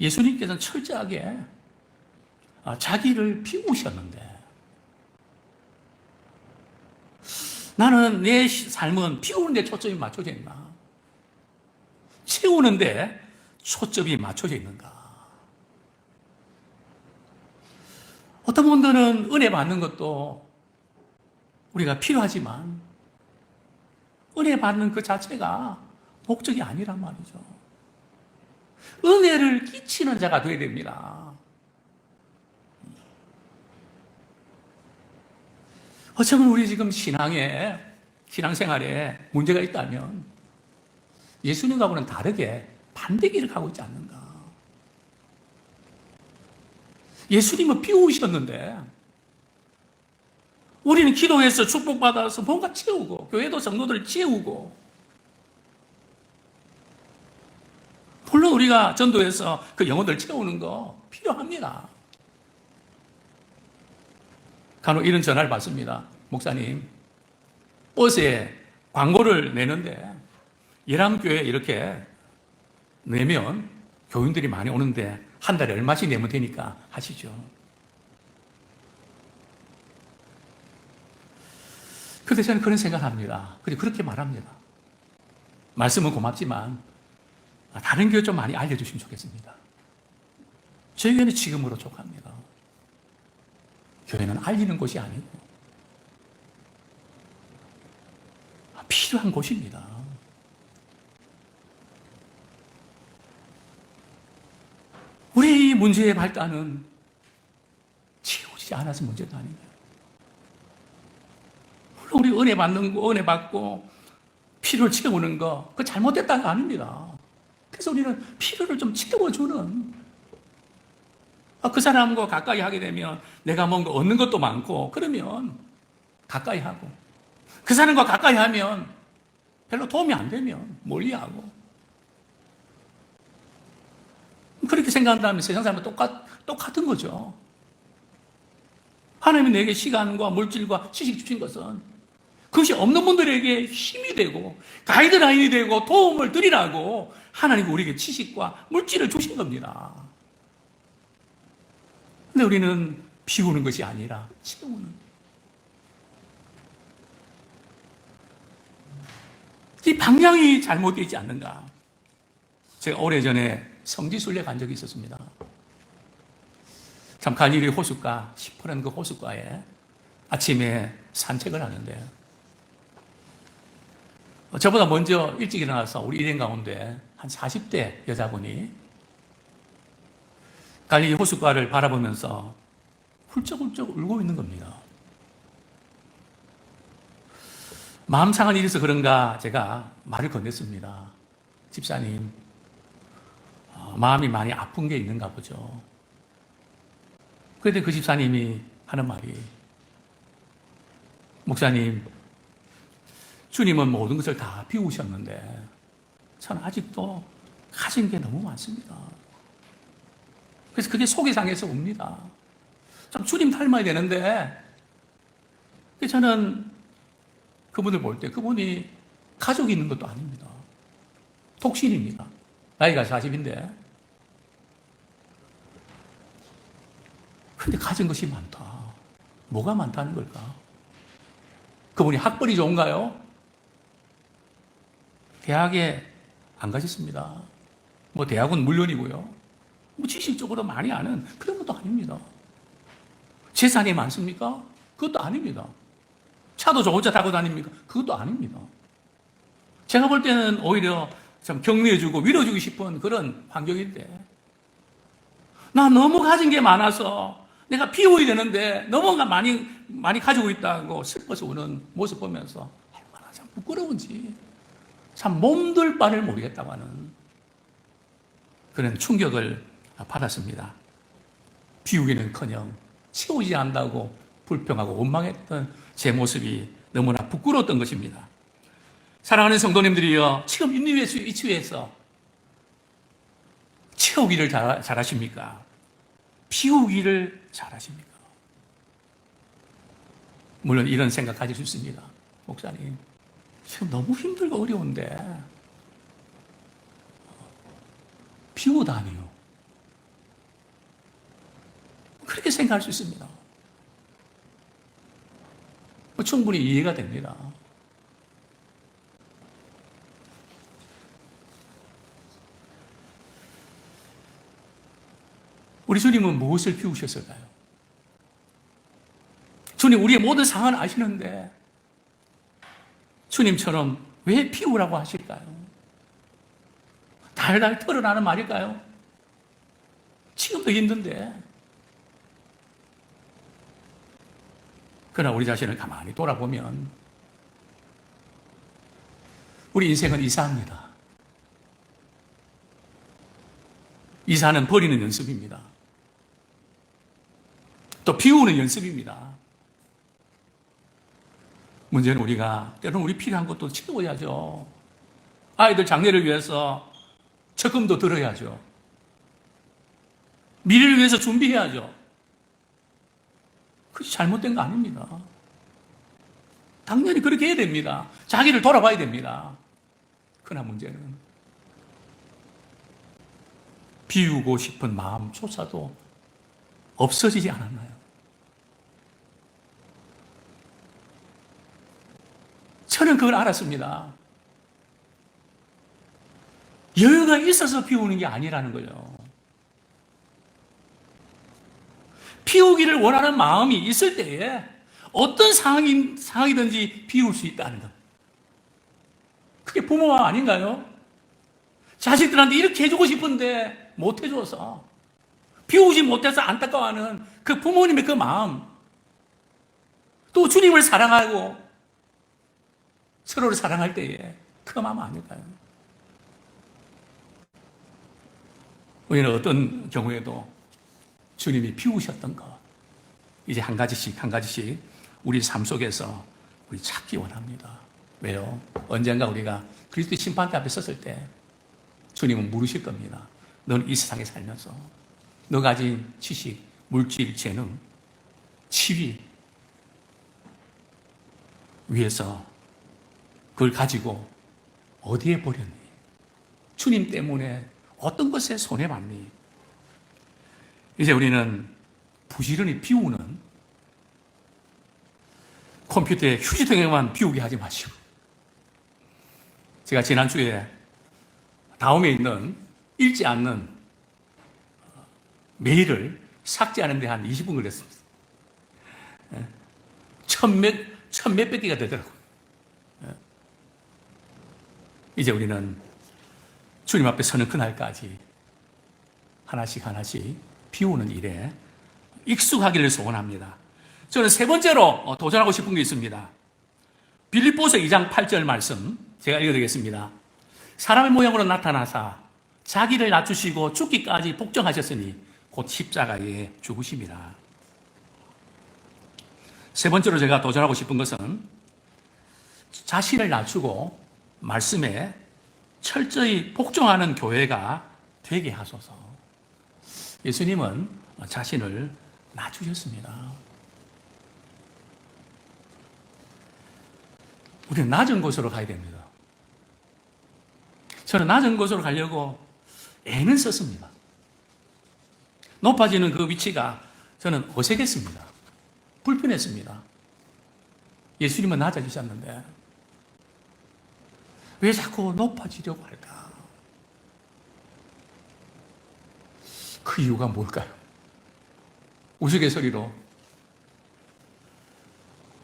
예수님께서는 철저하게 자기를 비우셨는데, 나는 내 삶은 비우는 데 초점이 맞춰져 있나? 채우는데 초점이 맞춰져 있는가? 어떤 분들은 은혜 받는 것도 우리가 필요하지만 은혜 받는 그 자체가 목적이 아니란 말이죠. 은혜를 끼치는 자가 되어야 됩니다. 어쩌면 우리 지금 신앙생활에 문제가 있다면 예수님과는 다르게 반대길을 가고 있지 않는가. 예수님은 비우셨는데 우리는 기도해서 축복받아서 뭔가 채우고 교회도 성도들을 채우고 물론 우리가 전도해서 그 영혼들 채우는 거 필요합니다. 간혹 이런 전화를 받습니다. 목사님, 버스에 광고를 내는데 예람교회 이렇게 내면 교인들이 많이 오는데 한 달에 얼마씩 내면 되니까 하시죠. 그런데 저는 그런 생각합니다. 그렇게 말합니다. 말씀은 고맙지만 다른 교회 좀 많이 알려주시면 좋겠습니다. 저희 교회는 지금으로 족합니다. 교회는 알리는 곳이 아니고 필요한 곳입니다. 우리 이 문제의 발단은 채워지지 않아서 문제가 아닙니다. 물론 우리 은혜 받는 거, 은혜 받고 필요를 채우는 거, 그거 잘못됐다는 거 아닙니다. 그래서 우리는 필요를 좀 채워주는, 그 사람과 가까이 하게 되면 내가 뭔가 얻는 것도 많고, 그러면 가까이 하고, 그 사람과 가까이 하면 별로 도움이 안 되면 멀리 하고, 그렇게 생각한다면 세상 사람은 똑같은 거죠. 하나님이 내게 시간과 물질과 지식 주신 것은 그것이 없는 분들에게 힘이 되고 가이드라인이 되고 도움을 드리라고 하나님이 우리에게 지식과 물질을 주신 겁니다. 근데 우리는 비우는 것이 아니라 채우는. 이 방향이 잘못되지 않는가. 제가 오래전에 성지순례 간 적이 있었습니다. 참 갈릴리 호숫가, 시퍼런 그 호숫가에 아침에 산책을 하는데 저보다 먼저 일찍 일어나서 우리 일행 가운데 한 40대 여자분이 갈릴리 호숫가를 바라보면서 훌쩍훌쩍 울고 있는 겁니다. 마음 상한 일이 있어서 그런가 제가 말을 건넸습니다. 집사님, 마음이 많이 아픈 게 있는가 보죠. 그런데 그 집사님이 하는 말이, 목사님, 주님은 모든 것을 다 비우셨는데 저는 아직도 가진 게 너무 많습니다. 그래서 그게 속이 상해서 웁니다. 참 주님 닮아야 되는데 저는 그분을 볼 때 그분이 가족이 있는 것도 아닙니다. 독신입니다. 나이가 40인데 그런데 가진 것이 많다. 뭐가 많다는 걸까? 그분이 학벌이 좋은가요? 대학에 안 가셨습니다. 뭐 대학은 물론이고요. 뭐 지식적으로 많이 아는 그런 것도 아닙니다. 재산이 많습니까? 그것도 아닙니다. 차도 좋은 차 타고 다닙니까? 그것도 아닙니다. 제가 볼 때는 오히려 좀 격려해주고 위로주고 싶은 그런 환경인데 나 너무 가진 게 많아서 내가 비워야 되는데 너무 많이 가지고 있다고 슬퍼서 우는 모습 보면서 얼마나 참 부끄러운지 참 몸둘 바를 모르겠다고 하는 그런 충격을 받았습니다. 비우기는커녕 채우지 않는다고 불평하고 원망했던 제 모습이 너무나 부끄러웠던 것입니다. 사랑하는 성도님들이여, 지금 있는 위치에서 채우기를 잘하십니까? 비우기를 잘하십니까? 물론 이런 생각 가질 수 있습니다. 목사님, 지금 너무 힘들고 어려운데 비우다니요. 그렇게 생각할 수 있습니다. 충분히 이해가 됩니다. 우리 주님은 무엇을 피우셨을까요? 주님 우리의 모든 상황을 아시는데 주님처럼 왜 피우라고 하실까요? 달달 털어나는 말일까요? 지금도 힘든데. 그러나 우리 자신을 가만히 돌아보면 우리 인생은 이사입니다. 이사는 버리는 연습입니다. 또 비우는 연습입니다. 문제는 우리가 때로는 우리 필요한 것도 채워야죠. 아이들 장래를 위해서 적금도 들어야죠. 미래를 위해서 준비해야죠. 그것이 잘못된 거 아닙니다. 당연히 그렇게 해야 됩니다. 자기를 돌아봐야 됩니다. 그러나 문제는 비우고 싶은 마음조차도 없어지지 않았나요? 저는 그걸 알았습니다. 여유가 있어서 비우는 게 아니라는 거예요. 비우기를 원하는 마음이 있을 때에 어떤 상황이든지 비울 수 있다는 것. 그게 부모가 아닌가요? 자식들한테 이렇게 해주고 싶은데 못 해줘서 비우지 못해서 안타까워하는 그 부모님의 그 마음, 또 주님을 사랑하고 서로를 사랑할 때에 그 마음 아닐까요? 우리는 어떤 경우에도 주님이 비우셨던 것, 이제 한 가지씩 우리 삶 속에서 우리 찾기 원합니다. 왜요? 언젠가 우리가 그리스도의 심판대 앞에 섰을 때 주님은 물으실 겁니다. 너는 이 세상에 살면서 너 가진 지식, 물질, 재능, 지위 위해서 그걸 가지고 어디에 버렸니? 주님 때문에 어떤 것에 손해봤니? 이제 우리는 부지런히 비우는 컴퓨터에 휴지통에만 비우게 하지 마시고, 제가 지난주에 다음에 있는 읽지 않는 메일을 삭제하는데 한 20분 걸렸습니다. 천몇백 개가 되더라고요. 이제 우리는 주님 앞에 서는 그날까지 하나씩 비우는 일에 익숙하기를 소원합니다. 저는 세 번째로 도전하고 싶은 게 있습니다. 빌립보서 2장 8절 말씀 제가 읽어드리겠습니다. 사람의 모양으로 나타나사 자기를 낮추시고 죽기까지 복종하셨으니 곧 십자가에 죽으심이라. 세 번째로 제가 도전하고 싶은 것은 자신을 낮추고 말씀에 철저히 복종하는 교회가 되게 하소서. 예수님은 자신을 낮추셨습니다. 우리는 낮은 곳으로 가야 됩니다. 저는 낮은 곳으로 가려고 애는 썼습니다. 높아지는 그 위치가 저는 어색했습니다. 불편했습니다. 예수님은 낮아지셨는데 왜 자꾸 높아지려고 할까? 그 이유가 뭘까요? 우스갯소리로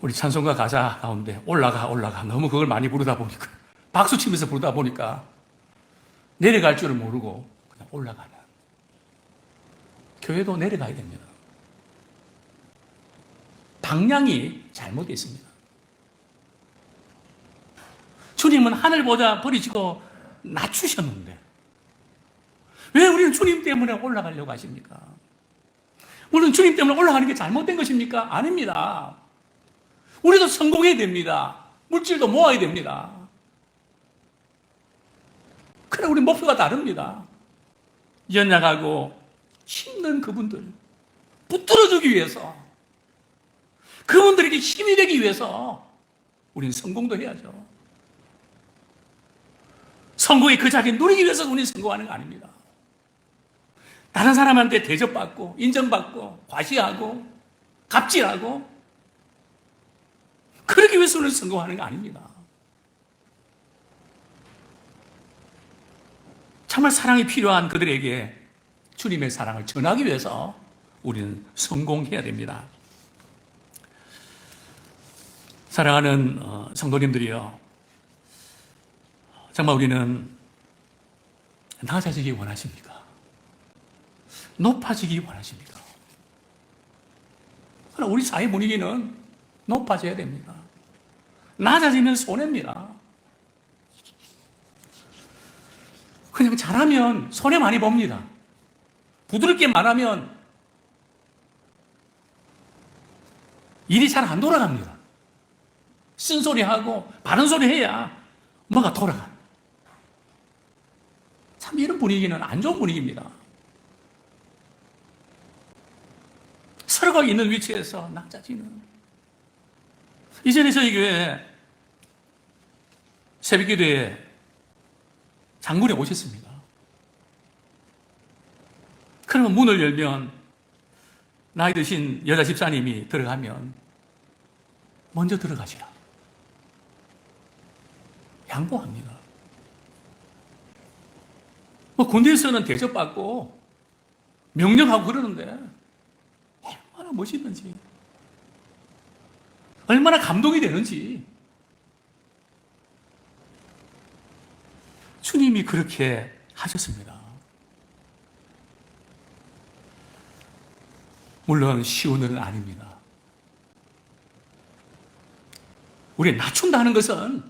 우리 찬송가 가사 가운데 올라가 너무 그걸 많이 부르다 보니까 박수 치면서 부르다 보니까 내려갈 줄을 모르고 그냥 올라가는, 교회도 내려가야 됩니다. 방향이 잘못되어 있습니다. 주님은 하늘보다 버리시고 낮추셨는데 왜 우리는 주님 때문에 올라가려고 하십니까? 우리는 주님 때문에 올라가는 게 잘못된 것입니까? 아닙니다. 우리도 성공해야 됩니다. 물질도 모아야 됩니다. 그러나 우리 목표가 다릅니다. 연약하고 힘든 그분들 붙들어주기 위해서, 그분들에게 힘이 되기 위해서 우리는 성공도 해야죠. 성공의 그 자리에 누리기 위해서 우리는 성공하는 거 아닙니다. 다른 사람한테 대접받고 인정받고 과시하고 갑질하고 그러기 위해서 우리는 성공하는 거 아닙니다. 정말 사랑이 필요한 그들에게 주님의 사랑을 전하기 위해서 우리는 성공해야 됩니다. 사랑하는 성도님들이요, 정말 우리는 낮아지기 원하십니까? 높아지기 원하십니까? 그러나 우리 사회 분위기는 높아져야 됩니다. 낮아지면 손해입니다. 그냥 잘하면 손해 많이 봅니다. 부드럽게 말하면 일이 잘 안 돌아갑니다. 쓴소리하고 바른 소리 해야 뭐가 돌아가. 참 이런 분위기는 안 좋은 분위기입니다. 서로가 있는 위치에서 낮아지는. 이전에 저희 교회 새벽기도에 장군이 오셨습니다. 그러면 문을 열면 나이 드신 여자 집사님이 들어가면 먼저 들어가시라. 양보합니다. 군대에서는 대접받고 명령하고 그러는데 얼마나 멋있는지, 얼마나 감동이 되는지. 주님이 그렇게 하셨습니다. 물론 쉬운 일은 아닙니다. 우리 낮춘다는 것은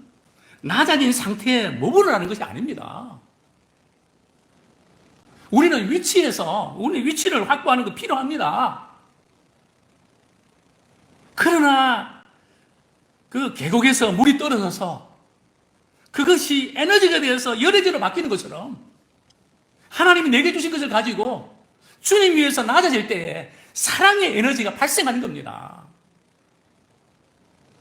낮아진 상태에 머무르라는 것이 아닙니다. 우리는 우리 위치를 확보하는 거 필요합니다. 그러나 그 계곡에서 물이 떨어져서 그것이 에너지가 되어서 열애제로 바뀌는 것처럼 하나님이 내게 주신 것을 가지고 주님 위해서 낮아질 때에 사랑의 에너지가 발생하는 겁니다.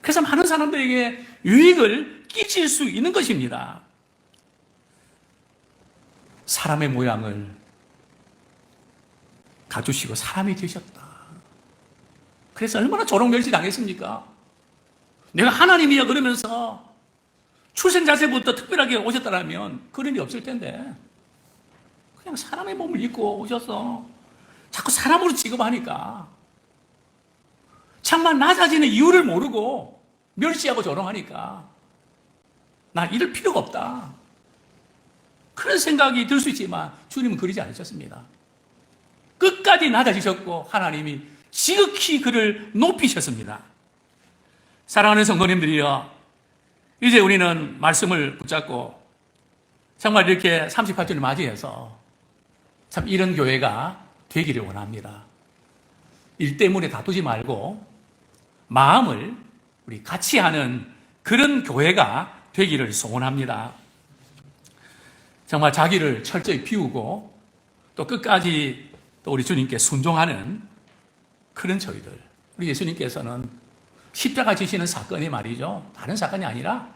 그래서 많은 사람들에게 유익을 끼칠 수 있는 것입니다. 사람의 모양을 가주시고 사람이 되셨다. 그래서 얼마나 조롱멸시 당했습니까? 내가 하나님이야 그러면서 출생 자체부터 특별하게 오셨다면 그런 일이 없을 텐데 그냥 사람의 몸을 입고 오셔서 자꾸 사람으로 취급하니까, 정말 낮아지는 이유를 모르고 멸시하고 조롱하니까 나 이럴 필요가 없다, 그런 생각이 들 수 있지만 주님은 그러지 않으셨습니다. 끝까지 낮아지셨고 하나님이 지극히 그를 높이셨습니다. 사랑하는 성도님들이여, 이제 우리는 말씀을 붙잡고 정말 이렇게 38주를 맞이해서 참 이런 교회가 되기를 원합니다. 일 때문에 다투지 말고 마음을 우리 같이 하는 그런 교회가 되기를 소원합니다. 정말 자기를 철저히 비우고 또 끝까지 또 우리 주님께 순종하는 그런 저희들. 우리 예수님께서는 십자가 지시는 사건이 말이죠, 다른 사건이 아니라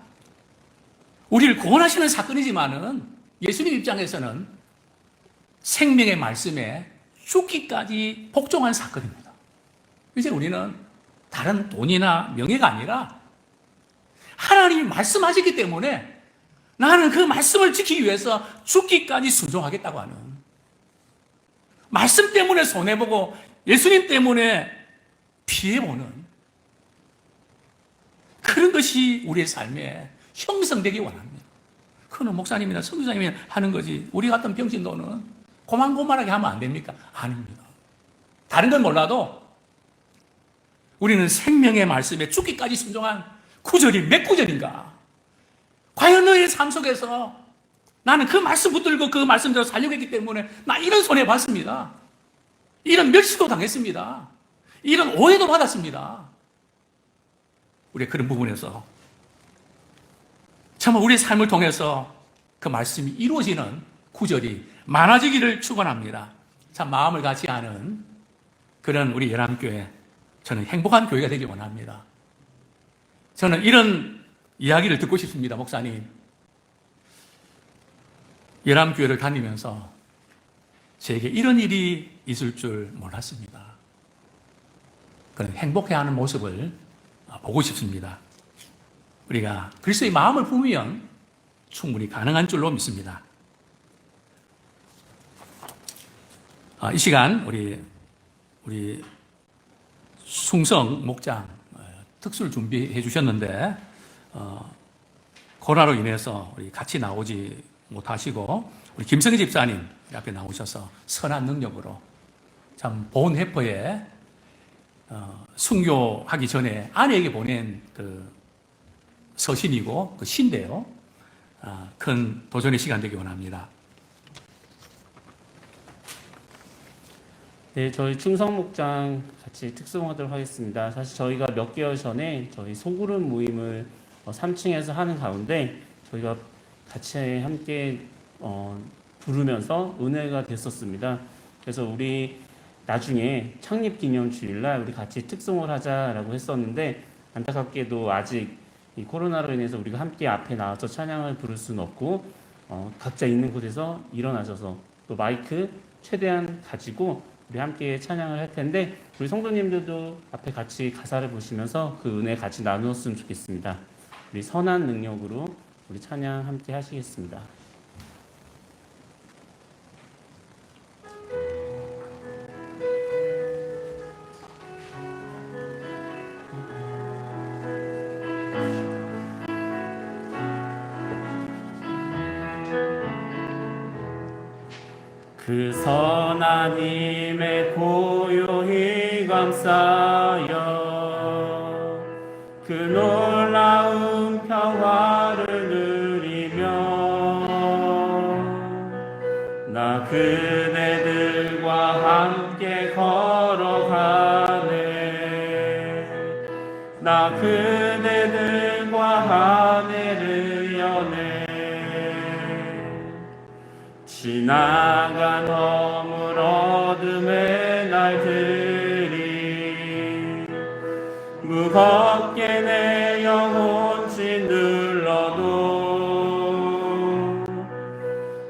우리를 구원하시는 사건이지만은 예수님 입장에서는 생명의 말씀에 죽기까지 복종한 사건입니다. 이제 우리는 다른 돈이나 명예가 아니라 하나님이 말씀하시기 때문에 나는 그 말씀을 지키기 위해서 죽기까지 순종하겠다고 하는, 말씀 때문에 손해보고 예수님 때문에 피해보는 그런 것이 우리의 삶에 형성되기 원합니다. 그거는 목사님이나 선교사님이 하는 거지 우리 같은 병신도는 고만고만하게 하면 안 됩니까? 아닙니다. 다른 건 몰라도 우리는 생명의 말씀에 죽기까지 순종한 구절이 몇 구절인가? 과연 너의 삶 속에서 나는 그 말씀 붙들고 그 말씀대로 살려고 했기 때문에 나 이런 손해 봤습니다. 이런 멸시도 당했습니다. 이런 오해도 받았습니다. 우리가 그런 부분에서 정말 우리의 삶을 통해서 그 말씀이 이루어지는 구절이 많아지기를 축원합니다. 참 마음을 같이 하는 그런 우리 열람교회, 저는 행복한 교회가 되길 원합니다. 저는 이런 이야기를 듣고 싶습니다. 목사님, 열람교회를 다니면서 제게 이런 일이 있을 줄 몰랐습니다. 그런 행복해하는 모습을 보고 싶습니다. 우리가 그리스도의 마음을 품으면 충분히 가능한 줄로 믿습니다. 이 시간 우리 숭성 목장 특수를 준비해 주셨는데 코로나로 인해서 우리 같이 나오지 못하시고 우리 김성희 집사님 앞에 나오셔서 선한 능력으로 참 본 회포에 순교하기 전에 아내에게 보낸 그 서신이고 그 시인데요. 큰 도전의 시간 되기 원합니다. 네, 저희 충성목장 같이 특송하도록 하겠습니다. 사실 저희가 몇 개월 전에 저희 소그룹 모임을 3층에서 하는 가운데 저희가 같이 함께 부르면서 은혜가 됐었습니다. 그래서 우리 나중에 창립기념주일날 우리 같이 특송을 하자라고 했었는데 안타깝게도 아직 이 코로나로 인해서 우리가 함께 앞에 나와서 찬양을 부를 수는 없고 각자 있는 곳에서 일어나셔서 또 마이크 최대한 가지고 우리 함께 찬양을 할 텐데 우리 성도님들도 앞에 같이 가사를 보시면서 그 은혜 같이 나누었으면 좋겠습니다. 우리 선한 능력으로 우리 찬양 함께 하시겠습니다. 그 선한 힘에 고요히 감싸여 그 놀라운 평화를 누리며 나 그대들과 함께 걸어가네 나 그대들과 하늘을 여네 지나간 허물 어둠의 날들이 무겁게 내 영혼 짓눌러도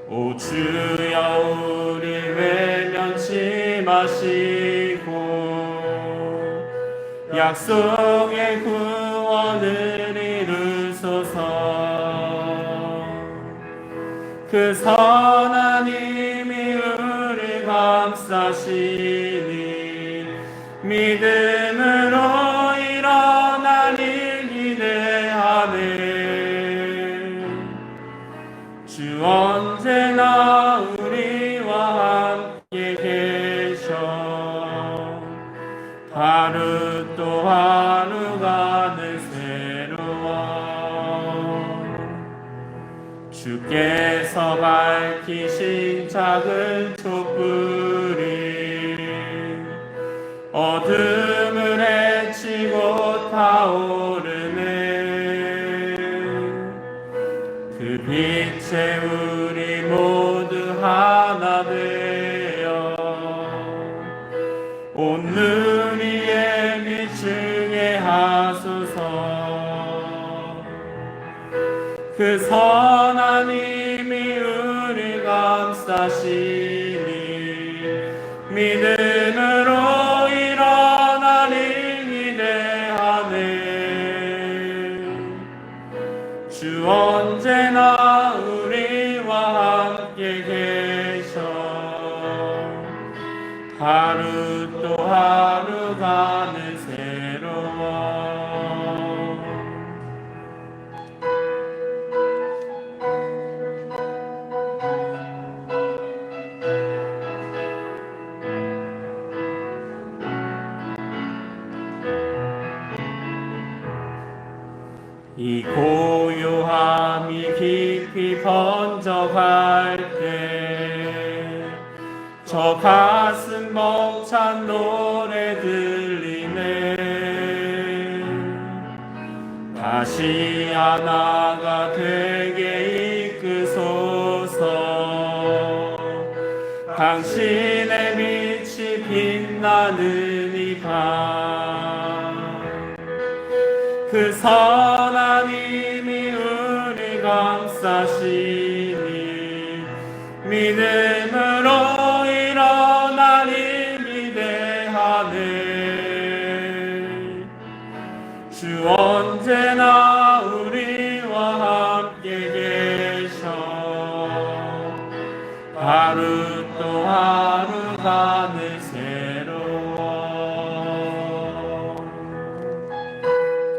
오 주여 우리 외면치 마시고 약속의 구원을 이루소서 그 선한 힘이 우리 감싸시니 믿음으로 일어나니 기대하네 주 언제나 우리와 함께 계셔 하루 또 하루가 늘 새로워 주께서 밝히신 작은 촛불이 어둠을 헤치고 타오르네 그 빛에 우리 모두 하나 되어 온 눈 위에 비추게 하소서 그 선한 힘이 우리 감싸시니 믿음으로 일어나니 기대하네 주 언제나 우리와 함께 계셔 하루 또 하루가 늘 새로워 이 고요함이 깊이 번져갈 때 저 가슴 벅찬 노래 들리네 다시 하나가 되게 이끄소서 당신의 빛이 빛나는 이 밤 그 선한 힘이 우리 감싸시니 믿음으로 일어나니 기대하네 주 언제나 우리와 함께 계셔 하루 또 하루가 새로워.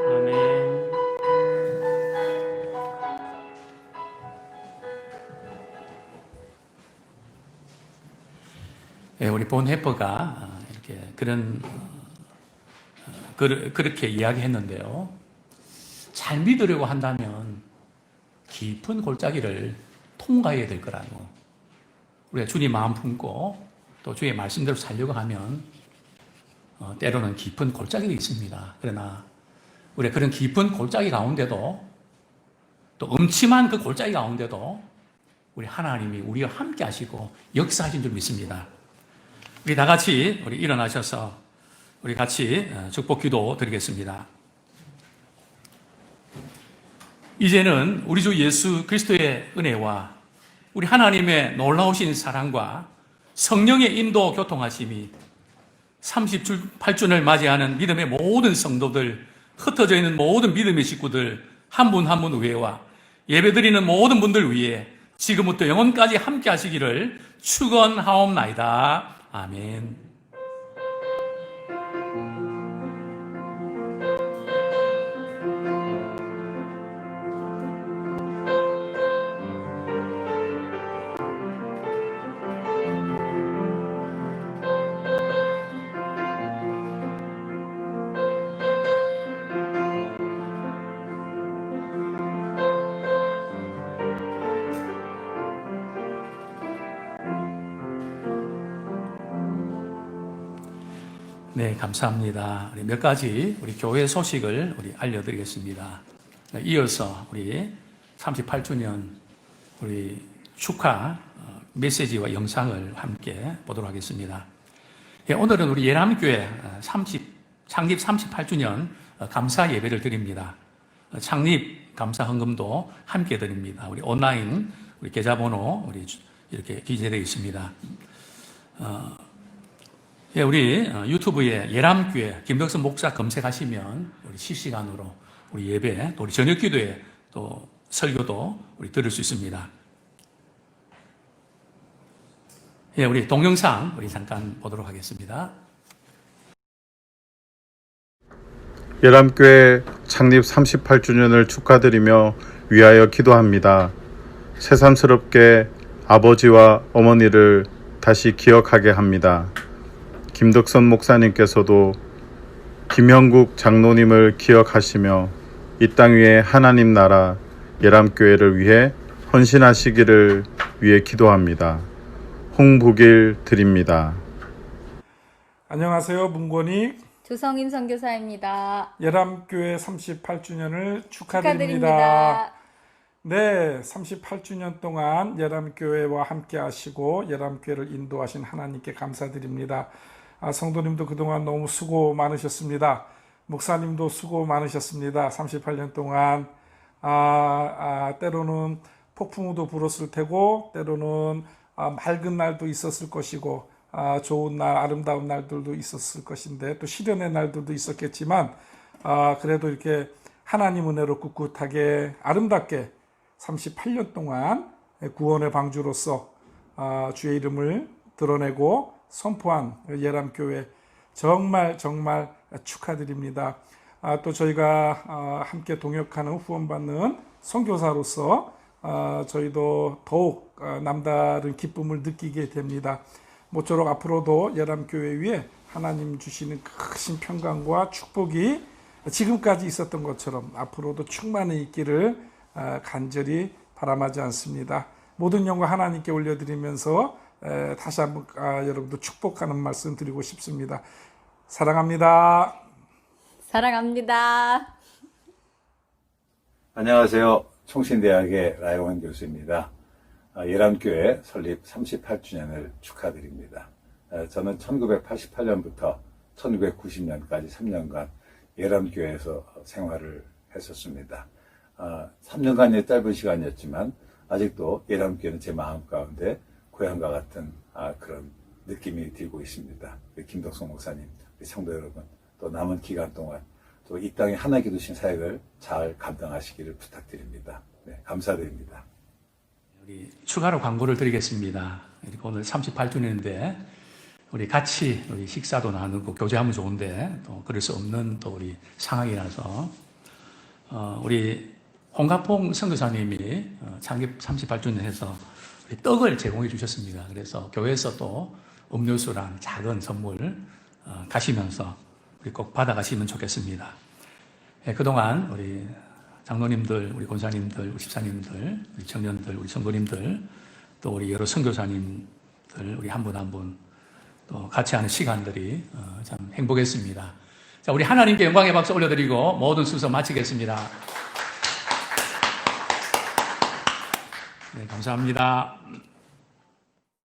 아멘. 예, 우리 본 해퍼가 이렇게 그렇게 이야기했는데요. 잘 믿으려고 한다면 깊은 골짜기를 통과해야 될 거라고. 우리가 주님 마음 품고 또 주의 말씀대로 살려고 하면 때로는 깊은 골짜기가 있습니다. 그러나 우리가 그런 깊은 골짜기 가운데도 또 음침한 그 골짜기 가운데도 우리 하나님이 우리와 함께 하시고 역사하신 줄 믿습니다. 우리 다 같이 우리 일어나셔서 우리 같이 축복 기도 드리겠습니다. 이제는 우리 주 예수 그리스도의 은혜와 우리 하나님의 놀라우신 사랑과 성령의 인도 교통하심이 38주년을 맞이하는 믿음의 모든 성도들, 흩어져 있는 모든 믿음의 식구들 한 분 한 분 위에와 예배드리는 모든 분들 위에 지금부터 영원까지 함께 하시기를 축원하옵나이다. 아멘. 네, 감사합니다. 우리 몇 가지 우리 교회 소식을 우리 알려드리겠습니다. 이어서 우리 38주년 우리 축하 메시지와 영상을 함께 보도록 하겠습니다. 예, 오늘은 우리 예람교회 창립 38주년 감사 예배를 드립니다. 창립 감사 헌금도 함께 드립니다. 우리 온라인 우리 계좌번호 우리 이렇게 기재되어 있습니다. 예, 우리 유튜브에 예람교회 김덕선 목사 검색하시면 우리 실시간으로 우리 예배, 또 우리 저녁 기도에 또 설교도 우리 들을 수 있습니다. 예, 우리 동영상 우리 잠깐 보도록 하겠습니다. 예람교회 창립 38주년을 축하드리며 위하여 기도합니다. 새삼스럽게 아버지와 어머니를 다시 기억하게 합니다. 김덕선 목사님께서도 김형국 장로님을 기억하시며 이 땅 위에 하나님 나라 예람교회를 위해 헌신하시기를 위해 기도합니다. 홍북일 드립니다. 안녕하세요. 문권희 조성임 선교사입니다. 예람교회 38주년을 축하드립니다. 네, 38주년 동안 예람교회와 함께 하시고 예람교회를 인도하신 하나님께 감사드립니다. 성도님도 그동안 너무 수고 많으셨습니다. 목사님도 수고 많으셨습니다. 38년 동안 때로는 폭풍우도 불었을 테고 때로는 맑은 날도 있었을 것이고 좋은 날, 아름다운 날들도 있었을 것인데 또 시련의 날들도 있었겠지만 그래도 이렇게 하나님 은혜로 꿋꿋하게 아름답게 38년 동안 구원의 방주로서 주의 이름을 드러내고 선포한 예람교회 정말 축하드립니다. 또 저희가 함께 동역하는 후원받는 선교사로서 저희도 더욱 남다른 기쁨을 느끼게 됩니다. 모쪼록 앞으로도 예람교회 위에 하나님 주시는 크신 평강과 축복이 지금까지 있었던 것처럼 앞으로도 충만히 있기를 간절히 바람하지 않습니다. 모든 영광 하나님께 올려드리면서 다시 한번 여러분도 축복하는 말씀 드리고 싶습니다. 사랑합니다. 사랑합니다. 안녕하세요. 총신대학의 라이원 교수입니다. 예람교회 설립 38주년을 축하드립니다. 저는 1988년부터 1990년까지 3년간 예람교회에서 생활을 했었습니다. 3년간의 짧은 시간이었지만 아직도 예람교회는 제 마음 가운데 고향과 같은 그런 느낌이 들고 있습니다. 김덕성 목사님, 성도 여러분, 또 남은 기간 동안 또 이 땅에 하나 기도신 사역을 잘 감당하시기를 부탁드립니다. 네, 감사드립니다. 우리 추가로 광고를 드리겠습니다. 오늘 38주년인데 우리 같이 우리 식사도 나누고 교제하면 좋은데 또 그럴 수 없는 또 우리 상황이라서 우리 홍가봉 선교사님이 창립 38주년 해서 우리 떡을 제공해 주셨습니다. 그래서 교회에서 또 음료수랑 작은 선물 가시면서 우리 꼭 받아가시면 좋겠습니다. 그동안 우리 장로님들, 우리 권사님들, 우리 집사님들, 우리 청년들, 우리 성도님들, 또 우리 여러 선교사님들, 우리 한 분 한 분 또 같이 하는 시간들이 참 행복했습니다. 자, 우리 하나님께 영광의 박수 올려드리고 모든 순서 마치겠습니다. 네, 감사합니다.